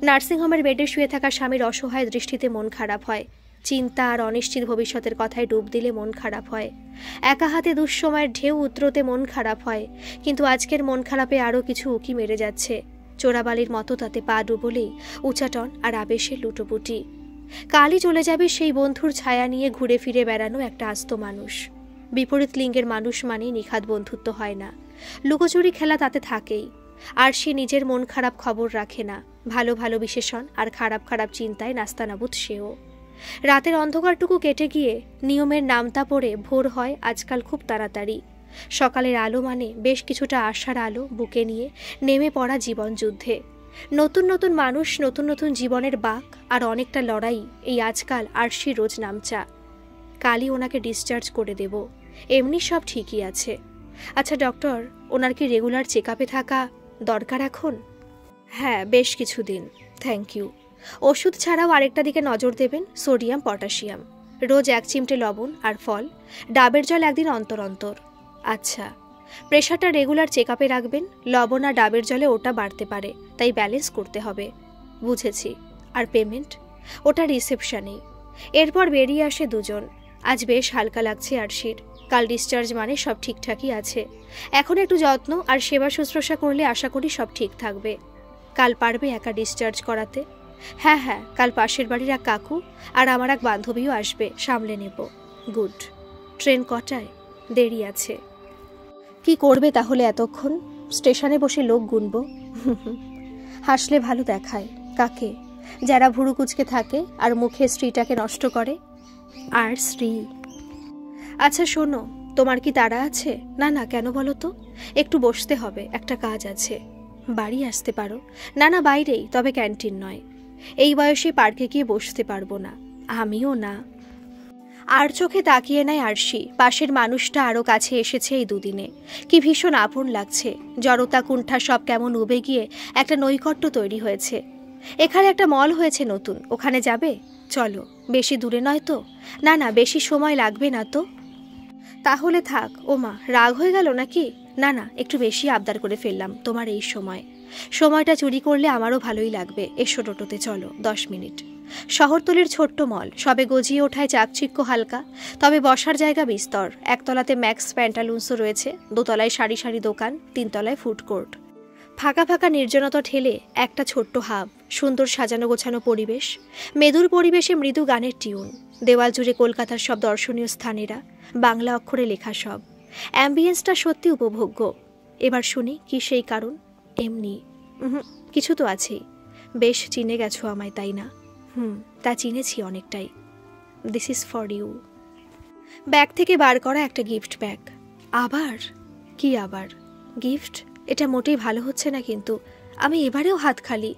নার্সিংহোমের বেডে শুয়ে থাকা স্বামীর অসহায় দৃষ্টিতে মন খারাপ হয়। চিন্তা আর অনিশ্চিত ভবিষ্যতের কথায় ডুব দিলে মন খারাপ হয়। একা হাতে দুঃসময়ের ঢেউ উতরোতে মন খারাপ হয়। কিন্তু আজকের মন খারাপে আরও কিছু উকি মেরে যাচ্ছে। চোরাবালির মতো তাতে পা ডুবলেই উচাটন আর আবেশের লুটোপুটি। কালই চলে যাবে সেই বন্ধুর ছায়া নিয়ে ঘুরে ফিরে বেড়ানো একটা আস্ত মানুষ। বিপরীত লিঙ্গের মানুষ মানে নিখাদ বন্ধুত্ব হয় না, লুকোচুরি খেলা তাতে থাকেই। আর সে নিজের মন খারাপ খবর রাখে না, ভালো ভালো বিশেষণ আর খারাপ খারাপ চিন্তায় নাস্তানাবুদ সেও। রাতের অন্ধকারটুকু কেটে গিয়ে নিয়মের নামতা পড়ে ভোর হয় আজকাল খুব তাড়াতাড়ি। সকালের আলো মানে বেশ কিছুটা আশার আলো বুকে নিয়ে নেমে পড়া জীবনযুদ্ধে। নতুন নতুন মানুষ, নতুন নতুন জীবনের বাঁক আর অনেকটা লড়াই। এই আজকাল আরশি রোজ নামচা। কালই ওনাকে ডিসচার্জ করে দেব, এমনি সব ঠিকই আছে। আচ্ছা ডক্টর, ওনার কি রেগুলার চেক আপে থাকা দরকার এখন? হ্যাঁ, বেশ কিছুদিন। Thank you. ওষুধ ছাড়াও আরেকটা দিকে নজর দেবেন, সোডিয়াম পটাশিয়াম। রোজ 1 চিমটে লবণ আর ফল, ডাবের জল একদিন অন্তর অন্তর। আচ্ছা, প্রেশারটা রেগুলার চেক আপে রাখবেন। লবণ আর ডাবের জলে ওটা বাড়তে পারে, তাই ব্যালেন্স করতে হবে। বুঝেছি। আর পেমেন্ট? ওটা রিসেপশনেই। এরপর বেরিয়ে আসে দুজন। আজ বেশ হালকা লাগছে আরশির। কাল ডিসচার্জ মানে সব ঠিকঠাকই আছে। এখন একটু যত্ন আর সেবা শুশ্রূষা করলে আশা করি সব ঠিক থাকবে। কাল পারবে একা ডিসচার্জ করাতে? হ্যাঁ হ্যাঁ, কাল পাশের বাড়ির এক কাকু আর আমার এক বান্ধবীও আসবে, সামলে নেব। গুড। ট্রেন কটায়? দেরি আছে। কি করবে তাহলে এতক্ষণ? স্টেশনে বসে লোক গুনব? হাসলে ভালো দেখায়। কাকে? যারা ভুরু কুচকে থাকে আর মুখে স্ত্রীটাকে নষ্ট করে। আর স্ত্রী? আচ্ছা শোনো, তোমার কি তাড়া আছে? না না, কেন বলো তো? একটু বসতে হবে, একটা কাজ আছে। বাড়ি আসতে পারো। না না, বাইরেই, তবে ক্যান্টিন নয়। এই বয়সে পার্কে গিয়ে বসতে পারবো না। আমিও না। আর চোখে তাকিয়ে নেয় আরশি। পাশের মানুষটা আরও কাছে এসেছে এই দুদিনে। কি ভীষণ আপন লাগছে। জড়তা কুণ্ঠা সব কেমন উবে গিয়ে একটা নৈকট্য তৈরি হয়েছে। এখানে একটা মল হয়েছে নতুন, ওখানে যাবে? চলো। বেশি দূরে নয় তো? না না, বেশি সময় লাগবে না তো। তাহলে থাক। ওমা, রাগ হয়ে গেল নাকি? না না, একটু বেশি আবদার করে ফেললাম তোমার এই সময়টা চুরি করলে আমারও ভালোই লাগবে। এসো টোটোতে চলো, 10 মিনিট। শহরতলির ছোট্ট মল, সবে গজিয়ে ওঠায় চাকচিক্য হালকা, তবে বসার জায়গা বিস্তর। একতলাতে ম্যাক্স প্যান্টালুন্সও রয়েছে, দোতলায় সারি সারি দোকান, 3 তলায় ফুড কোর্ট। ফাঁকা ফাঁকা নির্জনতা ঠেলে একটা ছোট্ট হাব, সুন্দর সাজানো গোছানো পরিবেশ, মেদুর পরিবেশে মৃদু গানের টিউন। দেওয়াল জুড়ে কলকাতার সব দর্শনীয় স্থানেরা, বাংলা অক্ষরে লেখা সব। অ্যাম্বিয়েন্সটা সত্যি উপভোগ্য। এবার শুনি কি সেই কারণ? এমনি কিছু তো আছেই। বেশ চিনে গেছো আমায়, তাই না? তা চিনেছি অনেকটাই। This is for you. Bag থেকে বার করা একটা গিফট ব্যাগ। আবার? কি আবার? গিফট? এটা মোটেই ভালো হচ্ছে না কিন্তু। আমি এবারেও হাত খালি।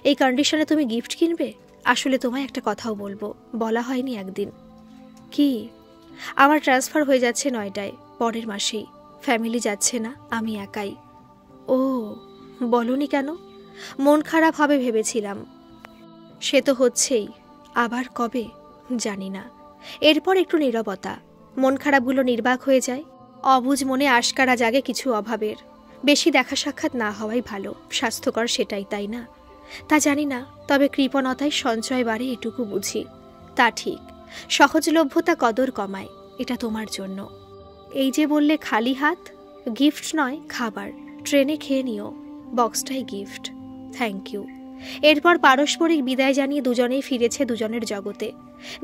এই কন্ডিশনে তুমি গিফট কিনবে? আসলে তোমায় একটা কথাও বলবো, বলা হয়নি একদিন। কি? আমার ট্রান্সফার হয়ে যাচ্ছে 9টায়, পরের মাসেই। ফ্যামিলি যাচ্ছে না, আমি একাই। ও, বলনি কেন? মন খারাপ হবে ভেবেছিলাম। সে তো হচ্ছেই। আবার কবে জানি না। এরপর একটু নীরবতা। মন খারাপগুলো নির্বাক হয়ে যায়। অবুঝ মনে আশকারা জাগে কিছু অভাবের। বেশি দেখা সাক্ষাৎ না হওয়াই ভালো, স্বাস্থ্যকর সেটাই, তাই না? তা জানি না, তবে কৃপণতায় সঞ্চয় বাড়ে এটুকু বুঝি। তা ঠিক, সহজলভ্যতা কদর কমায়। এটা তোমার জন্য। এই যে বললে খালি হাত, গিফট নয়, খাবার। ট্রেনে খেয়ে নিও, বক্সটাই গিফট। Thank you. এরপর পারস্পরিক বিদায় জানিয়ে দুজনেই ফিরেছে দুজনের জগতে।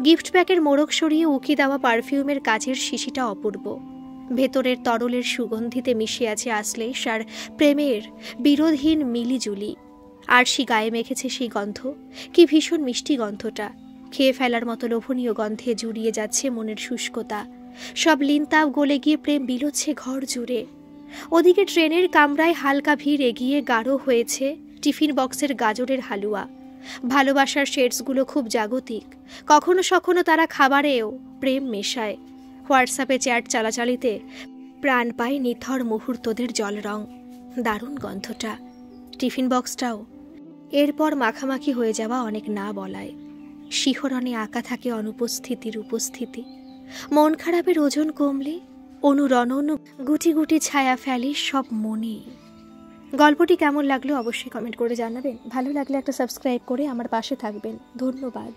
গিফট প্যাকের মোড়ক সরিয়ে উকি দেওয়া পারফিউমের কাচের শিশিটা অপূর্ব। ভেতরের তরলের সুগন্ধিতে মিশে আছে আশ্লেষ আর প্রেমের বিরোধহীন মিলিজুলি। আরশি গায়ে মেখেছে সেই গন্ধ। কি ভীষণ মিষ্টি গন্ধটা। খেয়ে ফেলার মতো লোভনীয় গন্ধে জুড়িয়ে যাচ্ছে মনের শুষ্কতা। সব লিনতাপ গলে গিয়ে প্রেম বিলোচ্ছে ঘর জুড়ে। ওদিকে ট্রেনের কামরায় হালকা ভিড় এগিয়ে গাঢ় হয়েছে টিফিন বক্সের গাজরের হালুয়া। ভালোবাসার শেডসগুলো খুব জাগতিক। কখনো সখনো তারা খাবারেও প্রেম মেশায়। হোয়াটসঅ্যাপে চ্যাট চালাচালিতে প্রাণ পায় নিথর মুহূর্তদের জলরং। দারুণ গন্ধটা। টিফিন বক্সটাও। এরপর মাখামাখি হয়ে যাওয়া অনেক না বলায়। শিহরণে আঁকা থাকে অনুপস্থিতির উপস্থিতি। মন খারাপের ওজন কমলে অনুরণন গুটি গুটি ছায়া ফেলে সব মনেই। গল্পটি কেমন লাগলো অবশ্যই কমেন্ট করে জানাবেন। ভালো লাগলে একটা সাবস্ক্রাইব করে আমার পাশে থাকবেন। ধন্যবাদ।